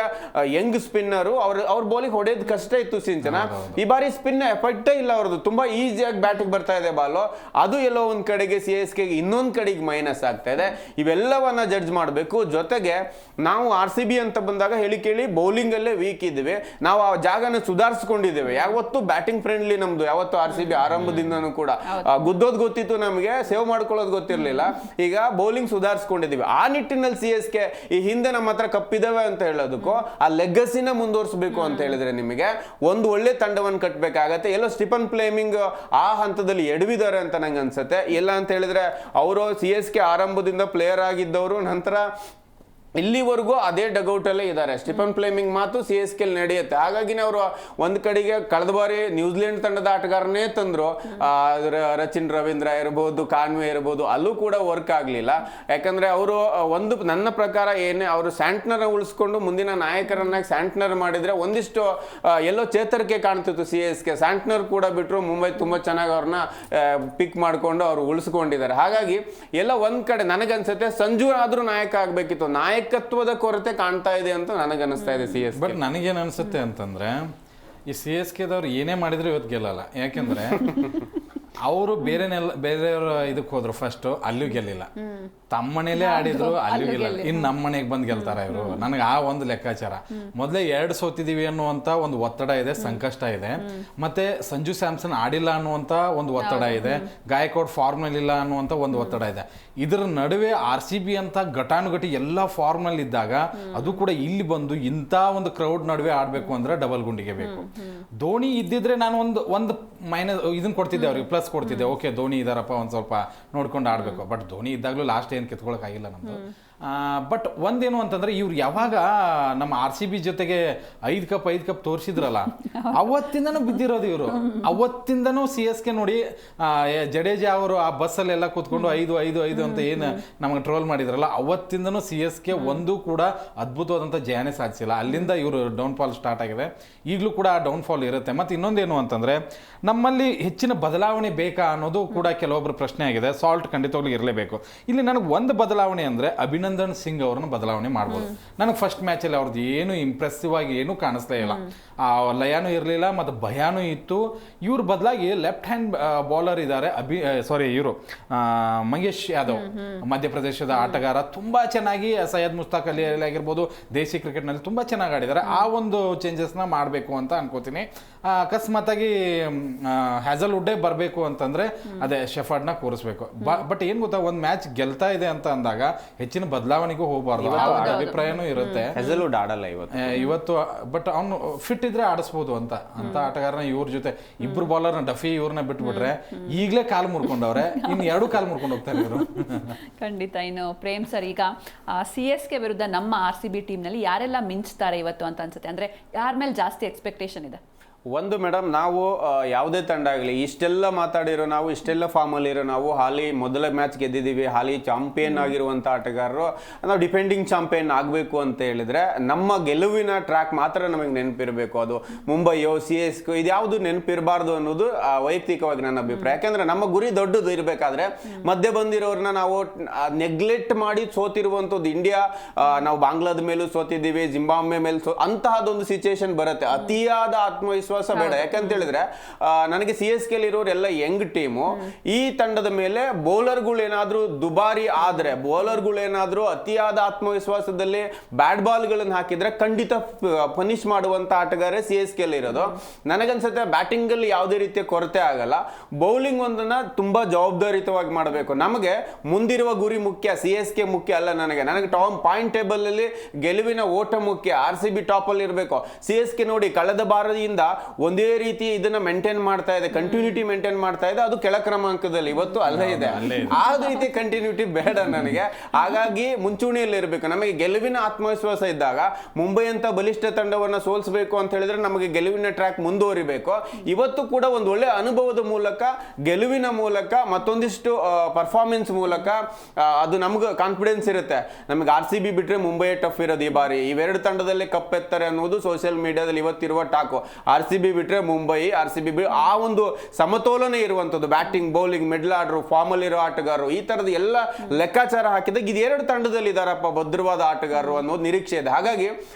ಯಂಗ್ ಸ್ಪಿನ್ನರು. ಅವ್ರ ಬೌಲಿಂಗ್ ಹೊಡೆಯೋದು ಕಷ್ಟ ಇತ್ತು ಸಿಂಚನ. ಈ ಬಾರಿ ಸ್ಪಿನ್ ಎಫೆಕ್ಟೇ ಇಲ್ಲ ಅವ್ರದ್ದು, ತುಂಬಾ ಈಸಿಯಾಗಿ ಬ್ಯಾಟಿಗೆ ಬರ್ತಾ ಇದೆ ಬಾಲು. ಅದು ಎಲ್ಲೋ ಒಂದ್ ಕಡೆಗೆ CSK ಇನ್ನೊಂದ್ ಕಡೆಗೆ ಮೈನಸ್ ಆಗ್ತಾ ಇದೆ. ಇವೆಲ್ಲವನ್ನ ಜಡ್ಜ್ ಮಾಡಬೇಕು. ಜೊತೆಗೆ ನಾವು RCB ಅಂತ ಬಂದಾಗ ಹೇಳಿ ಕೇಳಿ ಬೌಲಿಂಗ್ ಅಲ್ಲೇ ವೀಕ್ ಇದ್ವಿ. ನಾವು ಆ ಜಾಗನ ಸುಧಾರಿಸ್ಕೊಂಡಿದ್ದೇವೆ. ಯಾವತ್ತು ಬ್ಯಾಟಿಂಗ್ ಫ್ರೆಂಡ್ಲಿ ನಮ್ದು, ಯಾವತ್ತು RCB ಆರಂಭದಿಂದನೂ ಕೂಡ ಗುದ್ದೋದ್ ಗೊತ್ತಿತ್ತು ನಮಗೆ, ಸೇವ್ ಮಾಡ್ಕೊಳ್ಳೋದು ಗೊತ್ತಿರ್ಲಿಲ್ಲ. ಈಗ ಬೌಲಿಂಗ್ ಸುಧಾರಿಸ್ಕೊಂಡಿದೀವಿ. ಆ ನಿಟ್ಟಿನಲ್ಲಿ CSK ಈ ಹಿಂದೆ ನಮ್ಮ ಹತ್ರ ಕಪ್ಪಿದಾವೆ ಅಂತ ಹೇಳೋದಕ್ಕೂ ಆ ಲೆಗಸಿನ ಮುಂದುವರಿಸಬೇಕು ಅಂತ ಹೇಳಿದ್ರೆ ನಿಮಗೆ ಒಂದು ಒಳ್ಳೆ ತಂಡವನ್ನು ಕಟ್ಟಬೇಕಾಗತ್ತೆ. ಎಲ್ಲೋ ಸ್ಟಿಫನ್ ಫ್ಲೇಮಿಂಗ್ ಆ ಹಂತದಲ್ಲಿ ಎಡವಿದ್ದಾರೆ ಅಂತ ನಂಗೆ ಅನ್ಸುತ್ತೆ. ಇಲ್ಲ ಅಂತ ಹೇಳಿದ್ರೆ ಅವರು CSK ಆರಂಭದಿಂದ ಪ್ಲೇಯರ್ ಆಗಿದ್ದವರು, ನಂತರ ಇಲ್ಲಿವರೆಗೂ ಅದೇ ಡಗೌಟ್ ಅಲ್ಲೇ ಇದ್ದಾರೆ. ಸ್ಟಿಫನ್ ಫ್ಲೇಮಿಂಗ್ ಮಾತು CSK ನಡೆಯುತ್ತೆ. ಹಾಗಾಗಿ ಅವರು ಒಂದ್ ಕಡೆಗೆ ಕಳೆದ ಬಾರಿ ನ್ಯೂಜಿಲೆಂಡ್ ತಂಡದ ಆಟಗಾರನೇ ತಂದ್ರು, ರಚಿನ್ ರವೀಂದ್ರ ಇರಬಹುದು, ಕಾನ್ವೆ ಇರಬಹುದು, ಅಲ್ಲೂ ಕೂಡ ವರ್ಕ್ ಆಗ್ಲಿಲ್ಲ. ಯಾಕಂದ್ರೆ ಅವರು ಒಂದು ನನ್ನ ಪ್ರಕಾರ ಏನೇ ಅವರು ಸ್ಯಾಂಟ್ನರ್ ಉಳಿಸ್ಕೊಂಡು ಮುಂದಿನ ನಾಯಕರನ್ನಾಗಿ ಸ್ಯಾಂಟ್ನರ್ ಮಾಡಿದ್ರೆ ಒಂದಿಷ್ಟು ಎಲ್ಲೋ ಚೇತರಿಕೆ ಕಾಣ್ತಿತ್ತು CSK. ಸ್ಯಾಂಟ್ನರ್ ಕೂಡ ಬಿಟ್ರು, ಮುಂಬೈ ತುಂಬಾ ಚೆನ್ನಾಗಿ ಅವ್ರನ್ನ ಪಿಕ್ ಮಾಡ್ಕೊಂಡು ಅವ್ರು ಉಳಿಸ್ಕೊಂಡಿದ್ದಾರೆ. ಹಾಗಾಗಿ ಎಲ್ಲ ಒಂದ್ ಕಡೆ ನನಗನ್ಸುತ್ತೆ ಸಂಜು ಆದ್ರೂ ನಾಯಕ ಆಗ್ಬೇಕಿತ್ತು. ನಾಯಕತ್ವದ ಕೊರತೆ ಕಾಣ್ತಾ ಇದೆ ಅಂತ ನನಗನ್ನಿಸ್ತಾ ಇದೆ CSK. ಬಟ್ ನನಗೇನು ಅನ್ಸುತ್ತೆ ಅಂತಂದ್ರೆ ಈ CSKದವ್ರು ಏನೇ ಮಾಡಿದ್ರು ಇವತ್ತು ಗೆಲ್ಲಲ್ಲ. ಯಾಕೆಂದ್ರೆ ಅವರು ಬೇರೆಯವ್ರ ಇದಕ್ಕೆ ಹೋದ್ರು, ಫಸ್ಟ್ ಅಲ್ಲೂ ಗೆಲ್ಲಿಲ್ಲ, ತಮ್ಮ ಮನೇಲೆ ಆಡಿದ್ರು ಅಲ್ಲೂ ಗೆಲ್ಲ, ಇನ್ನು ನಮ್ಮ ಮನೆಗೆ ಬಂದು ಗೆಲ್ತಾರ ಇವರು. ನನಗೆ ಆ ಒಂದು ಲೆಕ್ಕಾಚಾರ. ಮೊದಲೇ 2 ಸೋತಿದೀವಿ ಅನ್ನುವಂತ ಒಂದು ಒತ್ತಡ ಇದೆ, ಸಂಕಷ್ಟ ಇದೆ. ಮತ್ತೆ ಸಂಜು ಸ್ಯಾಮ್ಸನ್ ಆಡಿಲ್ಲ ಅನ್ನುವಂತ ಒಂದು ಒತ್ತಡ ಇದೆ, ಗಾಯಕ್ವಾಡ್ ಫಾರ್ಮ್ನಲ್ಲಿ ಇಲ್ಲ ಅನ್ನುವಂತ ಒಂದು ಒತ್ತಡ ಇದೆ. ಇದರ ನಡುವೆ RCB ಅಂತ ಘಟಾನುಘಟಿ ಎಲ್ಲ ಫಾರ್ಮ್ನಲ್ಲಿ ಇದ್ದಾಗ ಅದು ಕೂಡ ಇಲ್ಲಿ ಬಂದು ಇಂಥ ಒಂದು ಕ್ರೌಡ್ ನಡುವೆ ಆಡ್ಬೇಕು ಅಂದ್ರೆ ಡಬಲ್ ಗುಂಡಿಗೆ ಬೇಕು. ಧೋನಿ ಇದ್ದಿದ್ರೆ ನಾನು ಒಂದು ಮೈನಸ್ ಇದನ್ನ ಕೊಡ್ತಿದ್ದೆ ಅವ್ರಿಗೆ, ಪ್ಲಸ್ ಕೊಡ್ತಿದ್ದೆ. ಓಕೆ ಧೋನಿ ಇದಾರಪ್ಪ, ಒಂದ್ ಸ್ವಲ್ಪ ನೋಡ್ಕೊಂಡು ಆಡ್ಬೇಕು. ಬಟ್ ಧೋನಿ ಇದ್ದಾಗ್ಲೂ ಲಾಸ್ಟ್ ಏನು ಕಿತ್ಕೊಳಕ್ ಆಗಿಲ್ಲ ನಮ್ದು. ಬಟ್ ಒಂದೇನು ಅಂತಂದ್ರೆ ಇವ್ರು ಯಾವಾಗ ನಮ್ಮ RCB ಜೊತೆಗೆ 5 ಕಪ್ ತೋರಿಸಿದ್ರಲ್ಲ, ಅವತ್ತಿಂದನೂ ಬಿದ್ದಿರೋದು ಇವರು. ಅವತ್ತಿಂದನೂ CSK ನೋಡಿ, ಜಡೇಜಾ ಅವರು ಆ ಬಸ್ಸಲ್ಲೆಲ್ಲ ಕೂತ್ಕೊಂಡು 5 ಅಂತ ಏನು ನಮಗೆ ಟ್ರೋಲ್ ಮಾಡಿದ್ರಲ್ಲ, ಅವತ್ತಿಂದನೂ CSK ಒಂದು ಕೂಡ ಅದ್ಭುತವಾದಂಥ ಜಯನೇ ಸಾಧಿಸಿಲ್ಲ. ಅಲ್ಲಿಂದ ಇವರು ಡೌನ್ಫಾಲ್ ಸ್ಟಾರ್ಟ್ ಆಗಿದೆ. ಈಗಲೂ ಕೂಡ ಆ ಡೌನ್ಫಾಲ್ ಇರುತ್ತೆ. ಮತ್ತು ಇನ್ನೊಂದೇನು ಅಂತಂದ್ರೆ ನಮ್ಮಲ್ಲಿ ಹೆಚ್ಚಿನ ಬದಲಾವಣೆ ಬೇಕಾ ಅನ್ನೋದು ಕೂಡ ಕೆಲವೊಬ್ಬರು ಪ್ರಶ್ನೆ ಆಗಿದೆ. ಸಾಲ್ಟ್ ಖಂಡಿತವಾಗ್ಲೂ ಇರಲೇಬೇಕು. ಇಲ್ಲಿ ನನಗೆ ಒಂದು ಬದಲಾವಣೆ ಅಂದ್ರೆ ಅಭಿನಂದನ್ ಸಿಂಗ್ ಅವರನ್ನು ಬದಲಾವಣೆ ಮಾಡ್ಬೋದು. ನನಗೆ ಫಸ್ಟ್ ಮ್ಯಾಚಲ್ಲಿ ಅವ್ರದ್ದು ಏನು ಇಂಪ್ರೆಸಿವ್ ಆಗಿ ಏನೂ ಕಾಣಿಸ್ತಾ ಇಲ್ಲ. ಲಯನೂ ಇರಲಿಲ್ಲ ಮತ್ತು ಭಯಾನೂ ಇತ್ತು. ಇವ್ರ ಬದಲಾಗಿ ಲೆಫ್ಟ್ ಹ್ಯಾಂಡ್ ಬೌಲರ್ ಇದ್ದಾರೆ, ಇವರು ಮಹೇಶ್ ಯಾದವ್, ಮಧ್ಯಪ್ರದೇಶದ ಆಟಗಾರ. ತುಂಬಾ ಚೆನ್ನಾಗಿ ಸೈಯದ್ ಮುಷ್ತಾಕ್ ಅಲಿ ಆಗಿರ್ಬೋದು, ದೇಶಿ ಕ್ರಿಕೆಟ್ನಲ್ಲಿ ತುಂಬಾ ಚೆನ್ನಾಗಿ ಆಡಿದ್ದಾರೆ. ಆ ಒಂದು ಚೇಂಜಸ್ನ ಮಾಡಬೇಕು ಅಂತ ಅನ್ಕೋತೀನಿ. ಅಕಸ್ಮಾತಾಗಿ ಹ್ಯಾಸಲ್ವುಡ್ಡೇ ಬರಬೇಕು ಅಂತಂದ್ರೆ ಅದೇ ಶೆಫರ್ಡ್ನ ಕೂರಿಸ್ಬೇಕು. ಬಟ್ ಏನ್ ಗೊತ್ತಾ, ಒಂದು ಮ್ಯಾಚ್ ಗೆಲ್ತಾ ಇದೆ ಅಂತ ಅಂದಾಗ ಹೆಚ್ಚಿನ ಬದಲಾವಣೆಗೂ ಹೋಗಬಾರ್ದು, ಅಭಿಪ್ರಾಯನೂ ಇರುತ್ತೆ. ಹ್ಯಾಸಲ್ವುಡ್ ಆಡಲ್ಲ ಇವತ್ತು. ಬಟ್ ಅವ್ನು ಫಿಟ್ ಇದ್ರೆ ಆಡಿಸ್ಬೋದು ಅಂತ ಆಟಗಾರನ ಇವ್ರ ಜೊತೆ ಇಬ್ರು ಬೌಲರ್ನ ಡಫಿ ಇವ್ರನ್ನ ಬಿಟ್ಬಿಟ್ರೆ ಈಗಲೇ ಕಾಲು ಮುರ್ಕೊಂಡವ್ರೆ, ಇನ್ನು 2 ಕಾಲು ಮುರ್ಕೊಂಡು ಹೋಗ್ತಾರೆ ಇವರು. ಖಂಡಿತ. ಇನ್ನು ಪ್ರೇಮ್ ಸರ್, ಈಗ CSK ವಿರುದ್ಧ ನಮ್ಮ RCB ಟೀಮ್ನಲ್ಲಿ ಯಾರೆಲ್ಲ ಮಿಂಚ್ತಾರೆ ಇವತ್ತು ಅಂತ ಅನ್ಸುತ್ತೆ? ಅಂದ್ರೆ ಯಾರ ಮೇಲೆ ಜಾಸ್ತಿ ಎಕ್ಸ್ಪೆಕ್ಟೇಷನ್ ಇದೆ? ಒಂದು ಮೇಡಮ್, ನಾವು ಯಾವುದೇ ತಂಡ ಆಗಲಿ ಇಷ್ಟೆಲ್ಲ ಮಾತಾಡಿರೋ ನಾವು, ಇಷ್ಟೆಲ್ಲ ಫಾರ್ಮಲ್ಲಿ ಇರೋ ನಾವು, ಹಾಲಿ ಮೊದಲ ಮ್ಯಾಚ್ ಗೆದ್ದಿದ್ದೀವಿ, ಹಾಲಿ ಚಾಂಪಿಯನ್ ಆಗಿರುವಂಥ ಆಟಗಾರರು, ನಾವು ಡಿಫೆಂಡಿಂಗ್ ಚಾಂಪಿಯನ್ ಆಗಬೇಕು ಅಂತ ಹೇಳಿದ್ರೆ ನಮ್ಮ ಗೆಲುವಿನ ಟ್ರ್ಯಾಕ್ ಮಾತ್ರ ನಮಗೆ ನೆನಪಿರಬೇಕು. ಅದು ಮುಂಬೈಯೋ CSK ಇದು ಯಾವುದು ನೆನಪಿರಬಾರ್ದು ಅನ್ನೋದು ವೈಯಕ್ತಿಕವಾಗಿ ನನ್ನ ಅಭಿಪ್ರಾಯ. ಯಾಕೆಂದ್ರೆ ನಮ್ಮ ಗುರಿ ದೊಡ್ಡದು ಇರಬೇಕಾದ್ರೆ ಮಧ್ಯೆ ಬಂದಿರೋರನ್ನ ನಾವು ನೆಗ್ಲೆಕ್ಟ್ ಮಾಡಿ ಸೋತಿರುವಂಥದ್ದು. ಇಂಡಿಯಾ ನಾವು ಬಾಂಗ್ಲಾದ ಮೇಲೂ ಸೋತಿದ್ದೀವಿ, ಜಿಂಬಾಬ್ವೆ ಮೇಲೆ ಅಂತಹದೊಂದು ಸಿಚುಯೇಷನ್ ಬರುತ್ತೆ. ಅತಿಯಾದ ಆತ್ಮವಿಶ್ವಾಸ ಬೇಡ. ಯಾಕಂತ ಹೇಳಿದ್ರೆ ನನಗೆ CSK ಇರೋರು ಎಲ್ಲ ಯಂಗ್ ಟೀಮು. ಈ ತಂಡದ ಮೇಲೆ ಬೌಲರ್ಗಳು ಏನಾದ್ರೂ ದುಬಾರಿ ಆದ್ರೆ, ಬೌಲರ್ಗಳು ಏನಾದ್ರೂ ಅತಿಯಾದ ಆತ್ಮವಿಶ್ವಾಸದಲ್ಲಿ ಬ್ಯಾಟ್ ಬಾಲ್ಗಳನ್ನು ಹಾಕಿದ್ರೆ ಖಂಡಿತ ಪನಿಷ್ ಮಾಡುವಂತ ಆಟಗಾರ CSK ಇರೋದು. ನನಗನ್ಸುತ್ತೆ ಬ್ಯಾಟಿಂಗ್ ಅಲ್ಲಿ ಯಾವುದೇ ರೀತಿಯ ಕೊರತೆ ಆಗಲ್ಲ. ಬೌಲಿಂಗ್ ಒಂದನ್ನ ತುಂಬಾ ಜವಾಬ್ದಾರಿತವಾಗಿ ಮಾಡಬೇಕು. ನಮಗೆ ಮುಂದಿರುವ ಗುರಿ ಮುಖ್ಯ, CSK ಮುಖ್ಯ ಅಲ್ಲ. ನನಗೆ ಪಾಯಿಂಟ್ ಟೇಬಲ್ ಅಲ್ಲಿ ಗೆಲುವಿನ ಓಟ ಮುಖ್ಯ. RCB ಟಾಪ್ ಅಲ್ಲಿ ಇರಬೇಕು. CSK ನೋಡಿ ಕಳೆದ ಬಾರಿಯಿಂದ ಒಂದೇ ರೀತಿ ಇದನ್ನ ಮೇಂಟೈನ್ ಮಾಡ್ತಾ ಇದೆ, ಕಂಟಿನ್ಯೂಟಿ ಮೇಂಟೈನ್ ಮಾಡ್ತಾ ಇದೆ. ಅದು ಕೆಳ ಕ್ರಮಾಂಕದಲ್ಲಿ ಇವತ್ತು ಅಲ್ಲೇ ಇದೆ. ಆ ರೀತಿ ಕಂಟಿನ್ಯೂಟಿ ಬೇಡ ನನಗೆ. ಹಾಗಾಗಿ ಮುಂಚೂಣಿಯಲ್ಲಿ ಇರಬೇಕು. ನಮಗೆ ಗೆಲುವಿನ ಆತ್ಮವಿಶ್ವಾಸ ಇದ್ದಾಗ ಮುಂಬೈ ಅಂತ ಬಲಿಷ್ಠ ತಂಡವನ್ನ ಸೋಲಿಸಬೇಕು ಅಂತ ಹೇಳಿದ್ರೆ ನಮಗೆ ಗೆಲುವಿನ ಟ್ರ್ಯಾಕ್ ಮುಂದುವರಿಬೇಕು. ಇವತ್ತು ಕೂಡ ಒಂದು ಒಳ್ಳೆ ಅನುಭವದ ಮೂಲಕ, ಗೆಲುವಿನ ಮೂಲಕ, ಮತ್ತೊಂದಿಷ್ಟು ಪರ್ಫಾರ್ಮೆನ್ಸ್ ಮೂಲಕ ಅದು ನಮ್ಗೆ ಕಾನ್ಫಿಡೆನ್ಸ್ ಇರುತ್ತೆ. ನಮಗೆ RCB ಬಿಟ್ರೆ ಮುಂಬೈ ಟಫ್ ಇರೋದು ಈ ಬಾರಿ. ಇವೆರಡು ತಂಡದಲ್ಲಿ ಕಪ್ ಎತ್ತಾರೆ ಅನ್ನೋದು ಸೋಷಿಯಲ್ ಮೀಡಿಯಾದಲ್ಲಿ ಇವತ್ತಿರುವ ಟಾಕು. RCB ಬಿಟ್ರೆ ಮುಂಬೈ, RCB ಆ ಒಂದು ಸಮತೋಲನ ಇರುವಂತದ್ದು, batting bowling middle order form ಅಲ್ಲಿರೋ ಆಟಗಾರರು, ಈ ತರದ ಎಲ್ಲ ಲೆಕ್ಕಾಚಾರ ಹಾಕಿದಾಗ ಇದು 2 ತಂಡದಲ್ಲಿ ಇದಾರಪ್ಪ ಭದ್ರವಾದ ಆಟಗಾರರು ಅನ್ನೋದು ನಿರೀಕ್ಷೆ ಇದೆ. ಹಾಗಾಗಿ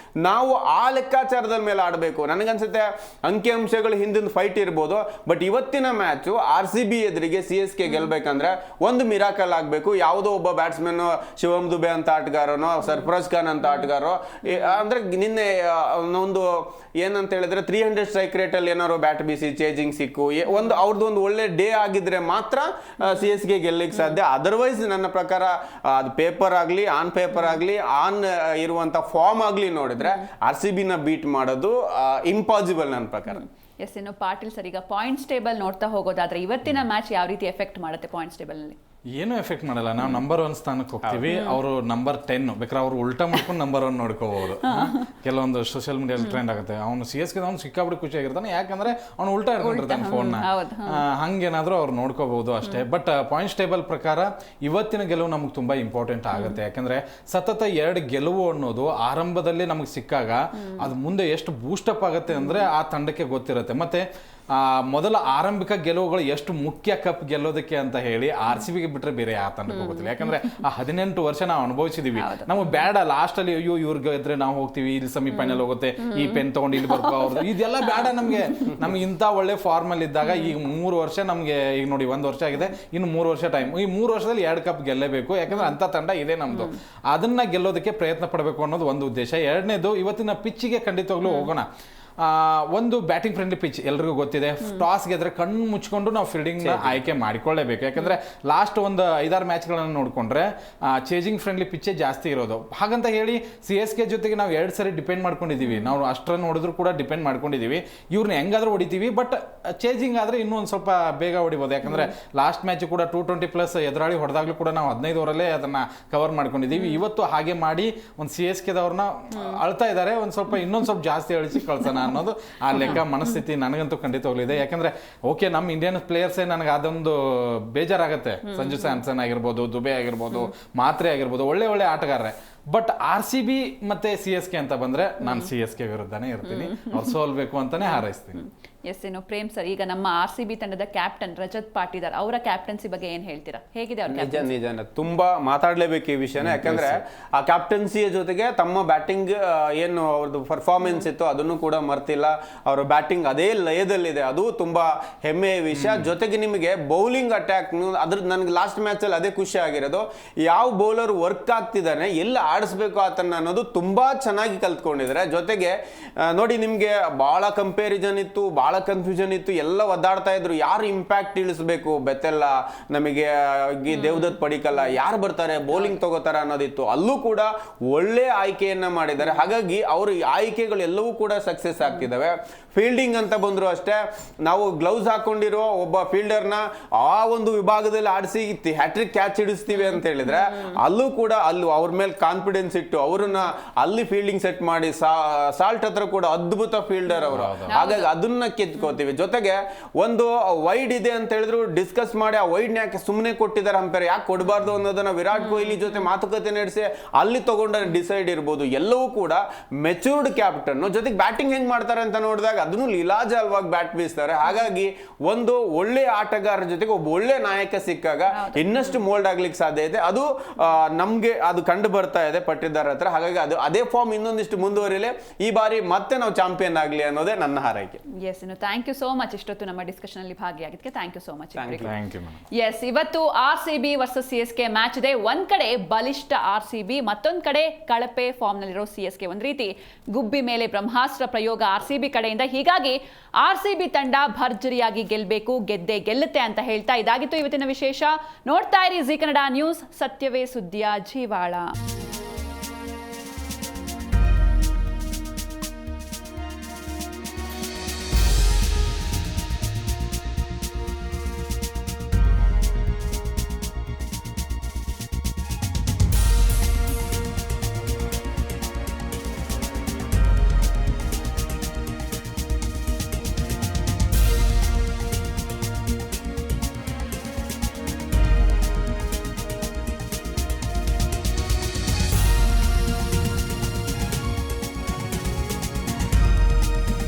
ನಾವು ಆ ಲೆಕ್ಕಾಚಾರದ ಮೇಲೆ ಆಡಬೇಕು. ನನಗನ್ಸುತ್ತೆ ಅಂಕಿಅಂಶಗಳು ಹಿಂದಿನ ಫೈಟ್ ಇರ್ಬೋದು, ಬಟ್ ಇವತ್ತಿನ ಮ್ಯಾಚ್ RCB ಎದುರಿಗೆ CSK ಗೆಲ್ಬೇಕಂದ್ರೆ ಒಂದು ಮಿರಾಕಲ್ ಆಗ್ಬೇಕು. ಯಾವುದೋ ಒಬ್ಬ ಬ್ಯಾಟ್ಸ್ಮನ್ ಶಿವಮ್ ದುಬೆ ಅಂತ ಆಟಗಾರನೋ, ಸರ್ಫರಾಜ್ ಖಾನ್ ಅಂತ ಆಟಗಾರೋ, ಅಂದ್ರೆ ನಿನ್ನೆ ಒಂದು ಏನಂತ ಹೇಳಿದ್ರೆ 300 ಸ್ಟ್ರೈಕ್ ರೇಟ್ ಅಲ್ಲಿ ಏನಾದ್ರು ಬ್ಯಾಟ್ ಬೀಸಿ ಚೇಜಿಂಗ್ ಸಿಕ್ಕು ಒಂದು ಅವ್ರದ್ದು ಒಳ್ಳೆ ಡೇ ಆಗಿದ್ರೆ ಮಾತ್ರ CSK ಗೆಲ್ಲಕ್ಕೆ ಸಾಧ್ಯ. ಅದರ್ವೈಸ್ ನನ್ನ ಪ್ರಕಾರ ಅದು ಪೇಪರ್ ಆಗ್ಲಿ ಆನ್ ಪೇಪರ್ ಆಗ್ಲಿ ಆನ್ ಇರುವಂತ ಫಾರ್ಮ್ ಆಗ್ಲಿ ನೋಡಿದ್ರೆ RCB ನ ಬೀಟ್ ಮಾಡೋದು ಇಂಪಾಸಿಬಲ್ ನನ್ನ ಪ್ರಕಾರ. ಎಸ್, ಇನ್ನು ಪಾಟೀಲ್ ಸರ್, ಈಗ ಪಾಯಿಂಟ್ಸ್ ಟೇಬಲ್ ನೋಡ್ತಾ ಹೋಗೋದಾದ್ರೆ ಇವತ್ತಿನ ಮ್ಯಾಚ್ ಯಾವ ರೀತಿ ಎಫೆಕ್ಟ್ ಮಾಡುತ್ತೆ ಪಾಯಿಂಟ್ಸ್ ಟೇಬಲ್ ನಲ್ಲಿ? ಏನು ಎಫೆಕ್ಟ್ ಮಾಡಲ್ಲ. ನಾವು ನಂಬರ್ 1 ಸ್ಥಾನಕ್ಕೆ ಹೋಗ್ತೀವಿ, ಅವರು ನಂಬರ್ 10. ಬೇಕಾದ್ರೆ ಅವ್ರು ಉಲ್ಟಾ ಮಾಡ್ಕೊಂಡು ನಂಬರ್ 1 ನೋಡ್ಕೋಬಹುದು. ಕೆಲವೊಂದು ಸೋಷಿಯಲ್ ಮೀಡಿಯಲ್ಲಿ ಟ್ರೆಂಡ್ ಆಗುತ್ತೆ. ಅವನು CSK ಅವ್ನು ಸಿಕ್ಕಾಬಿಡಿ ಖುಷಿಯಾಗಿರ್ತಾನೆ, ಯಾಕಂದ್ರೆ ಅವ್ನು ಉಲ್ಟಾ ಇಟ್ಕೊಂಡಿರ್ತಾನೆ ಫೋನ್. ಹಂಗೇನಾದ್ರೂ ಅವ್ರು ನೋಡ್ಕೋಬಹುದು ಅಷ್ಟೇ. ಬಟ್ ಪಾಯಿಂಟ್ಸ್ ಟೇಬಲ್ ಪ್ರಕಾರ ಇವತ್ತಿನ ಗೆಲುವು ನಮ್ಗೆ ತುಂಬಾ ಇಂಪಾರ್ಟೆಂಟ್ ಆಗುತ್ತೆ. ಯಾಕಂದ್ರೆ ಸತತ 2 ಗೆಲುವು ಅನ್ನೋದು ಆರಂಭದಲ್ಲಿ ನಮಗೆ ಸಿಕ್ಕಾಗ ಅದು ಮುಂದೆ ಎಷ್ಟು ಬೂಸ್ಟಪ್ ಆಗುತ್ತೆ ಅಂದ್ರೆ ಆ ತಂಡಕ್ಕೆ ಗೊತ್ತಿರುತ್ತೆ. ಮತ್ತೆ ಮೊದಲ ಆರಂಭಿಕ ಗೆಲುವುಗಳು ಎಷ್ಟು ಮುಖ್ಯ ಕಪ್ ಗೆಲ್ಲೋದಕ್ಕೆ ಅಂತ ಹೇಳಿ RCBಗೆ ಬಿಟ್ರೆ ಬೇರೆ ಯಾವ ತಂಡಕ್ಕೆ ಹೋಗುತ್ತಿಲ್ಲ. ಯಾಕಂದ್ರೆ ಆ 18 ವರ್ಷ ನಾವು ಅನುಭವಿಸಿದೀವಿ. ನಮಗೆ ಬೇಡ ಲಾಸ್ಟ್ ಅಲ್ಲಿ ಅಯ್ಯೋ ಇವ್ರಿಗೆ ಇದ್ರೆ ನಾವು ಹೋಗ್ತೀವಿ, ಇಲ್ಲಿ ಸೆಮಿಫೈನಲ್ ಹೋಗುತ್ತೆ, ಈ ಪೆನ್ ತಗೊಂಡು ಇಲ್ಲಿ ಬರ್ಕೋ ಅವ್ರದ್ದು, ಇದೆಲ್ಲ ಬೇಡ ನಮ್ಗೆ ಇಂಥ ಒಳ್ಳೆ ಫಾರ್ಮ್ ಅಲ್ಲಿ ಇದ್ದಾಗ ಈಗ 3 ವರ್ಷ ನಮ್ಗೆ, ಈಗ ನೋಡಿ 1 ವರ್ಷ ಆಗಿದೆ, ಇನ್ನು 3 ವರ್ಷ ಟೈಮ್, ಈ 3 ವರ್ಷದಲ್ಲಿ 2 ಕಪ್ ಗೆಲ್ಲೇಬೇಕು. ಯಾಕಂದ್ರೆ ಅಂತ ತಂಡ ಇದೆ ನಮ್ದು, ಅದನ್ನ ಗೆಲ್ಲೋದಕ್ಕೆ ಪ್ರಯತ್ನ ಪಡಬೇಕು ಅನ್ನೋದು ಒಂದು ಉದ್ದೇಶ. ಎರಡನೇದು, ಇವತ್ತಿನ ಪಿಚ್ಚಿಗೆ ಖಂಡಿತವಾಗ್ಲೂ ಹೋಗೋಣ. ಒಂದು ಬ್ಯಾಟಿಂಗ್ ಫ್ರೆಂಡ್ಲಿ ಪಿಚ್ ಎಲ್ರಿಗೂ ಗೊತ್ತಿದೆ. ಟಾಸ್ ಗೆದ್ರೆ ಕಣ್ಣು ಮುಚ್ಕೊಂಡು ನಾವು ಫೀಲ್ಡಿಂಗ್ ಆಯ್ಕೆ ಮಾಡಿಕೊಳ್ಳೇಬೇಕು. ಯಾಕಂದ್ರೆ ಲಾಸ್ಟ್ ಒಂದು 5-6 ಮ್ಯಾಚ್ಗಳನ್ನು ನೋಡ್ಕೊಂಡ್ರೆ ಚೇಜಿಂಗ್ ಫ್ರೆಂಡ್ಲಿ ಪಿಚ್ಚೇ ಜಾಸ್ತಿ ಇರೋದು. ಹಾಗಂತ ಹೇಳಿ CSK ಜೊತೆಗೆ ನಾವು 2 ಸರಿ ಡಿಪೆಂಡ್ ಮಾಡ್ಕೊಂಡಿದೀವಿ. ನಾವು ಅಷ್ಟರನ್ನು ಹೊಡೆದ್ರು ಕೂಡ ಡಿಪೆಂಡ್ ಮಾಡ್ಕೊಂಡಿದೀವಿ. ಇವ್ರನ್ನ ಹೆಂಗಾದ್ರೂ ಹೊಡಿತೀವಿ, ಬಟ್ ಚೇಜಿಂಗ್ ಆದ್ರೆ ಇನ್ನೂ ಒಂದು ಸ್ವಲ್ಪ ಬೇಗ ಹೊಡಿಬೋದು. ಯಾಕಂದ್ರೆ ಲಾಸ್ಟ್ ಮ್ಯಾಚ್ ಕೂಡ 220+ ಎದುರಾಳಿ ಹೊಡೆದಾಗ್ಲೂ ಕೂಡ ನಾವು 15 ಓವರಲ್ಲೇ ಅದನ್ನ ಕವರ್ ಮಾಡ್ಕೊಂಡಿದೀವಿ. ಇವತ್ತು ಹಾಗೆ ಮಾಡಿ ಒಂದು CSKದವ್ರನ್ನ ಅಳ್ತಾ ಇದ್ದಾರೆ, ಒಂದ್ ಸ್ವಲ್ಪ ಇನ್ನೊಂದು ಸ್ವಲ್ಪ ಜಾಸ್ತಿ ಅಳಿಸಿ ಕಳ್ಸೋಣ ಅನ್ನೋದು ಆ ಲೆಕ್ಕ ಮನಸ್ಥಿತಿ ನನಗಂತೂ ಖಂಡಿತವಾಗ್ಲಿದೆ. ಯಾಕಂದ್ರೆ ಓಕೆ, ನಮ್ಮ ಇಂಡಿಯನ್ ಪ್ಲೇಯರ್ಸೇ ನನಗೆ ಅದೊಂದು ಬೇಜಾರಾಗತ್ತೆ. ಸಂಜು ಸ್ಯಾಮ್ಸನ್ ಆಗಿರ್ಬೋದು, ದುಬೆ ಆಗಿರ್ಬೋದು, ಮಾತ್ರೆ ಆಗಿರ್ಬೋದು, ಒಳ್ಳೆ ಆಟಗಾರರೇ. ಬಟ್ RCB ಮತ್ತೆ CSK ಅಂತ ಬಂದ್ರೆ ನಾನು CSK ವಿರುದ್ಧನೇ ಇರ್ತೀನಿ. ಅವ್ರು ಸೋಲ್ಬೇಕು ಅಂತಾನೆ ಹಾರೈಸ್ತೀನಿ. ಎಸ್, ಇನ್ನು ಪ್ರೇಮ್ ಸರ್, ಈಗ ನಮ್ಮ RCB ತಂಡದ ಕ್ಯಾಪ್ಟನ್ ರಜತ್ ಪಾಟಿದಾರ್ ಅವರ ಕ್ಯಾಪ್ಟನ್ಸಿ ಬಗ್ಗೆ ಏನ್ ಹೇಳ್ತೀರಾ? ಹೇಗಿದೆ ಅವ್ರ ಕ್ಯಾಪ್ಟನ್ಸಿ? ನಿಜ ತುಂಬಾ ಮಾತಾಡ್ಲೇಬೇಕು ಈ ವಿಷಯನ. ಯಾಕಂದ್ರೆ ಆ ಕ್ಯಾಪ್ಟನ್ಸಿಯ ಜೊತೆಗೆ ತಮ್ಮ ಬ್ಯಾಟಿಂಗ್ ಏನು ಅವ್ರದ್ದು ಪರ್ಫಾರ್ಮೆನ್ಸ್ ಇತ್ತು ಅದನ್ನು ಕೂಡ ಮರ್ತಿಲ್ಲ. ಅವರ ಬ್ಯಾಟಿಂಗ್ ಅದೇ ಲಯದಲ್ಲಿದೆ, ಅದು ತುಂಬಾ ಹೆಮ್ಮೆಯ ವಿಷಯ. ಜೊತೆಗೆ ನಿಮಗೆ ಬೌಲಿಂಗ್ ಅಟ್ಯಾಕ್, ಅದ್ರ ನನ್ಗೆ ಲಾಸ್ಟ್ ಮ್ಯಾಚ್ ಅಲ್ಲಿ ಅದೇ ಖುಷಿ ಆಗಿರೋದು, ಯಾವ ಬೌಲರ್ ವರ್ಕ್ ಆಗ್ತಿದ್ದಾನೆ, ಎಲ್ಲ ಆಡಿಸ್ಬೇಕು ಆತನ್ನ ಅನ್ನೋದು ತುಂಬಾ ಚೆನ್ನಾಗಿ ಕಲ್ತ್ಕೊಂಡಿದ್ದಾರೆ. ಜೊತೆಗೆ ನೋಡಿ, ನಿಮ್ಗೆ ಬಹಳ ಕಂಪ್ಯಾರಿಸನ್ ಇತ್ತು, ಬಹಳ ಕನ್ಫ್ಯೂಷನ್ ಇತ್ತು, ಎಲ್ಲ ಒದ್ದಾಡ್ತಾ ಇದ್ರು, ಯಾರು ಇಂಪ್ಯಾಕ್ಟ್ ಇಳಿಸ್ಬೇಕು, ಬೆತೆಲ್ಲ ನಮಗೆ ದೇವದತ್ ಪಡಿಕಲ್ಲ, ಯಾರು ಬರ್ತಾರೆ ಬೌಲಿಂಗ್ ತಗೋತಾರ ಅನ್ನೋದಿತ್ತು. ಅಲ್ಲೂ ಕೂಡ ಒಳ್ಳೆ ಆಯ್ಕೆಯನ್ನ ಮಾಡಿದ್ದಾರೆ. ಹಾಗಾಗಿ ಅವ್ರ ಆಯ್ಕೆಗಳು ಎಲ್ಲವೂ ಕೂಡ ಸಕ್ಸಸ್ ಆಗ್ತಿದ್ದಾವೆ. ಫೀಲ್ಡಿಂಗ್ ಅಂತ ಬಂದ್ರು ಅಷ್ಟೇ, ನಾವು ಗ್ಲೌಸ್ ಹಾಕೊಂಡಿರೋ ಒಬ್ಬ ಫೀಲ್ಡರ್ನ ಆ ಒಂದು ವಿಭಾಗದಲ್ಲಿ ಆಡಿಸಿ ಹ್ಯಾಟ್ರಿಕ್ ಕ್ಯಾಚ್ ಹಿಡಿಸ್ತೀವಿ ಅಂತ ಹೇಳಿದ್ರೆ ಅಲ್ಲೂ ಕೂಡ ಅವ್ರ ಮೇಲೆ ಕಾನ್ಫಿಡೆನ್ಸ್ ಇಟ್ಟು ಅವ್ರನ್ನ ಅಲ್ಲಿ ಫೀಲ್ಡಿಂಗ್ ಸೆಟ್ ಮಾಡಿ, ಸಾಲ್ಟ್ ಹತ್ರ ಕೂಡ ಅದ್ಭುತ ಫೀಲ್ಡರ್ ಅವರು. ಹಾಗಾಗಿ ಅದನ್ನ ಕಿತ್ಕೋತೀವಿ. ಜೊತೆಗೆ ಒಂದು ವೈಡ್ ಇದೆ ಅಂತ ಹೇಳಿದ್ರು ಡಿಸ್ಕಸ್ ಮಾಡಿ ಆ ವೈಡ್ ಯಾಕೆ ಸುಮ್ಮನೆ ಕೊಟ್ಟಿದ್ದಾರೆ ಅಂಪೇರ್, ಯಾಕೆ ಕೊಡಬಾರ್ದು ಅನ್ನೋದನ್ನ ವಿರಾಟ್ ಕೊಹ್ಲಿ ಜೊತೆ ಮಾತುಕತೆ ನಡೆಸಿ ಅಲ್ಲಿ ತಗೊಂಡ ಡಿಸೈಡ್ ಇರ್ಬೋದು. ಎಲ್ಲವೂ ಕೂಡ ಮೆಚೂರ್ಡ್ ಕ್ಯಾಪ್ಟನ್. ಜೊತೆಗೆ ಬ್ಯಾಟಿಂಗ್ ಹೆಂಗ್ ಮಾಡ್ತಾರೆ ಅಂತ ನೋಡಿದಾಗ ಅದನ್ನು ಲೀಲಾಜಾಲವಾಗಿ ಬ್ಯಾಟ್ ಬೀಸ್ತಾರೆ. ಹಾಗಾಗಿ ಒಂದು ಒಳ್ಳೆ ಆಟಗಾರರ ಜೊತೆಗೆ ಒಬ್ಬ ಒಳ್ಳೆ ನಾಯಕ ಸಿಕ್ಕಾಗ ಇನ್ನಷ್ಟು ಮೋಲ್ಡ್ ಆಗ್ಲಿಕ್ಕೆ ಸಾಧ್ಯ ಇದೆ. ಅದು ನಮ್ಗೆ ಅದು ಕಂಡು ಬರ್ತಾ ಇದೆ ಪಟ್ಟಿದಾರ್ ಹತ್ರ. ಹಾಗಾಗಿ ಅದು ಅದೇ ಫಾರ್ಮ್ ಇನ್ನೊಂದಿಷ್ಟು ಮುಂದುವರಿಲಿ, ಈ ಬಾರಿ ಮತ್ತೆ ನಾವು ಚಾಂಪಿಯನ್ ಆಗ್ಲಿ ಅನ್ನೋದೇ ನನ್ನ ಹಾರೈಕೆ. ಎಸ್, ಇನ್ನು ಥ್ಯಾಂಕ್ ಯು ಸೋ ಮಚ್ ಇಷ್ಟೊತ್ತು ನಮ್ಮ ಡಿಸ್ಕಷನ್ ಅಲ್ಲಿ ಭಾಗಿಯಾಗಿದ್ದಕ್ಕೆ. Thank you so much. Yes, ಇವತ್ತು RCB ವರ್ಸಸ್ CSK ಮ್ಯಾಚ್ ಇದೆ. ಒಂದ್ ಕಡೆ ಬಲಿಷ್ಠ RCB, ಮತ್ತೊಂದ್ ಕಡೆ ಕಳಪೆ ಫಾರ್ಮ್ ನಲ್ಲಿರೋ CSK. ಒಂದ್ ರೀತಿ ಗುಬ್ಬಿ ಮೇಲೆ ಬ್ರಹ್ಮಾಸ್ತ್ರ ಪ್ರಯೋಗ RCB ಕಡೆಯಿಂದ. ಹೀಗಾಗಿ RCB ತಂಡ ಭರ್ಜರಿಯಾಗಿ ಗೆಲ್ಬೇಕು, ಗೆದ್ದೇ ಗೆಲ್ಲುತ್ತೆ ಅಂತ ಹೇಳ್ತಾ ಇದಾಗಿತ್ತು ಇವತ್ತಿನ ವಿಶೇಷ. ನೋಡ್ತಾ ಇರಿ ಜಿ ಕನ್ನಡ ನ್ಯೂಸ್, ಸತ್ಯವೇ ಸುದ್ದಿಯ ಜೀವಾಳ.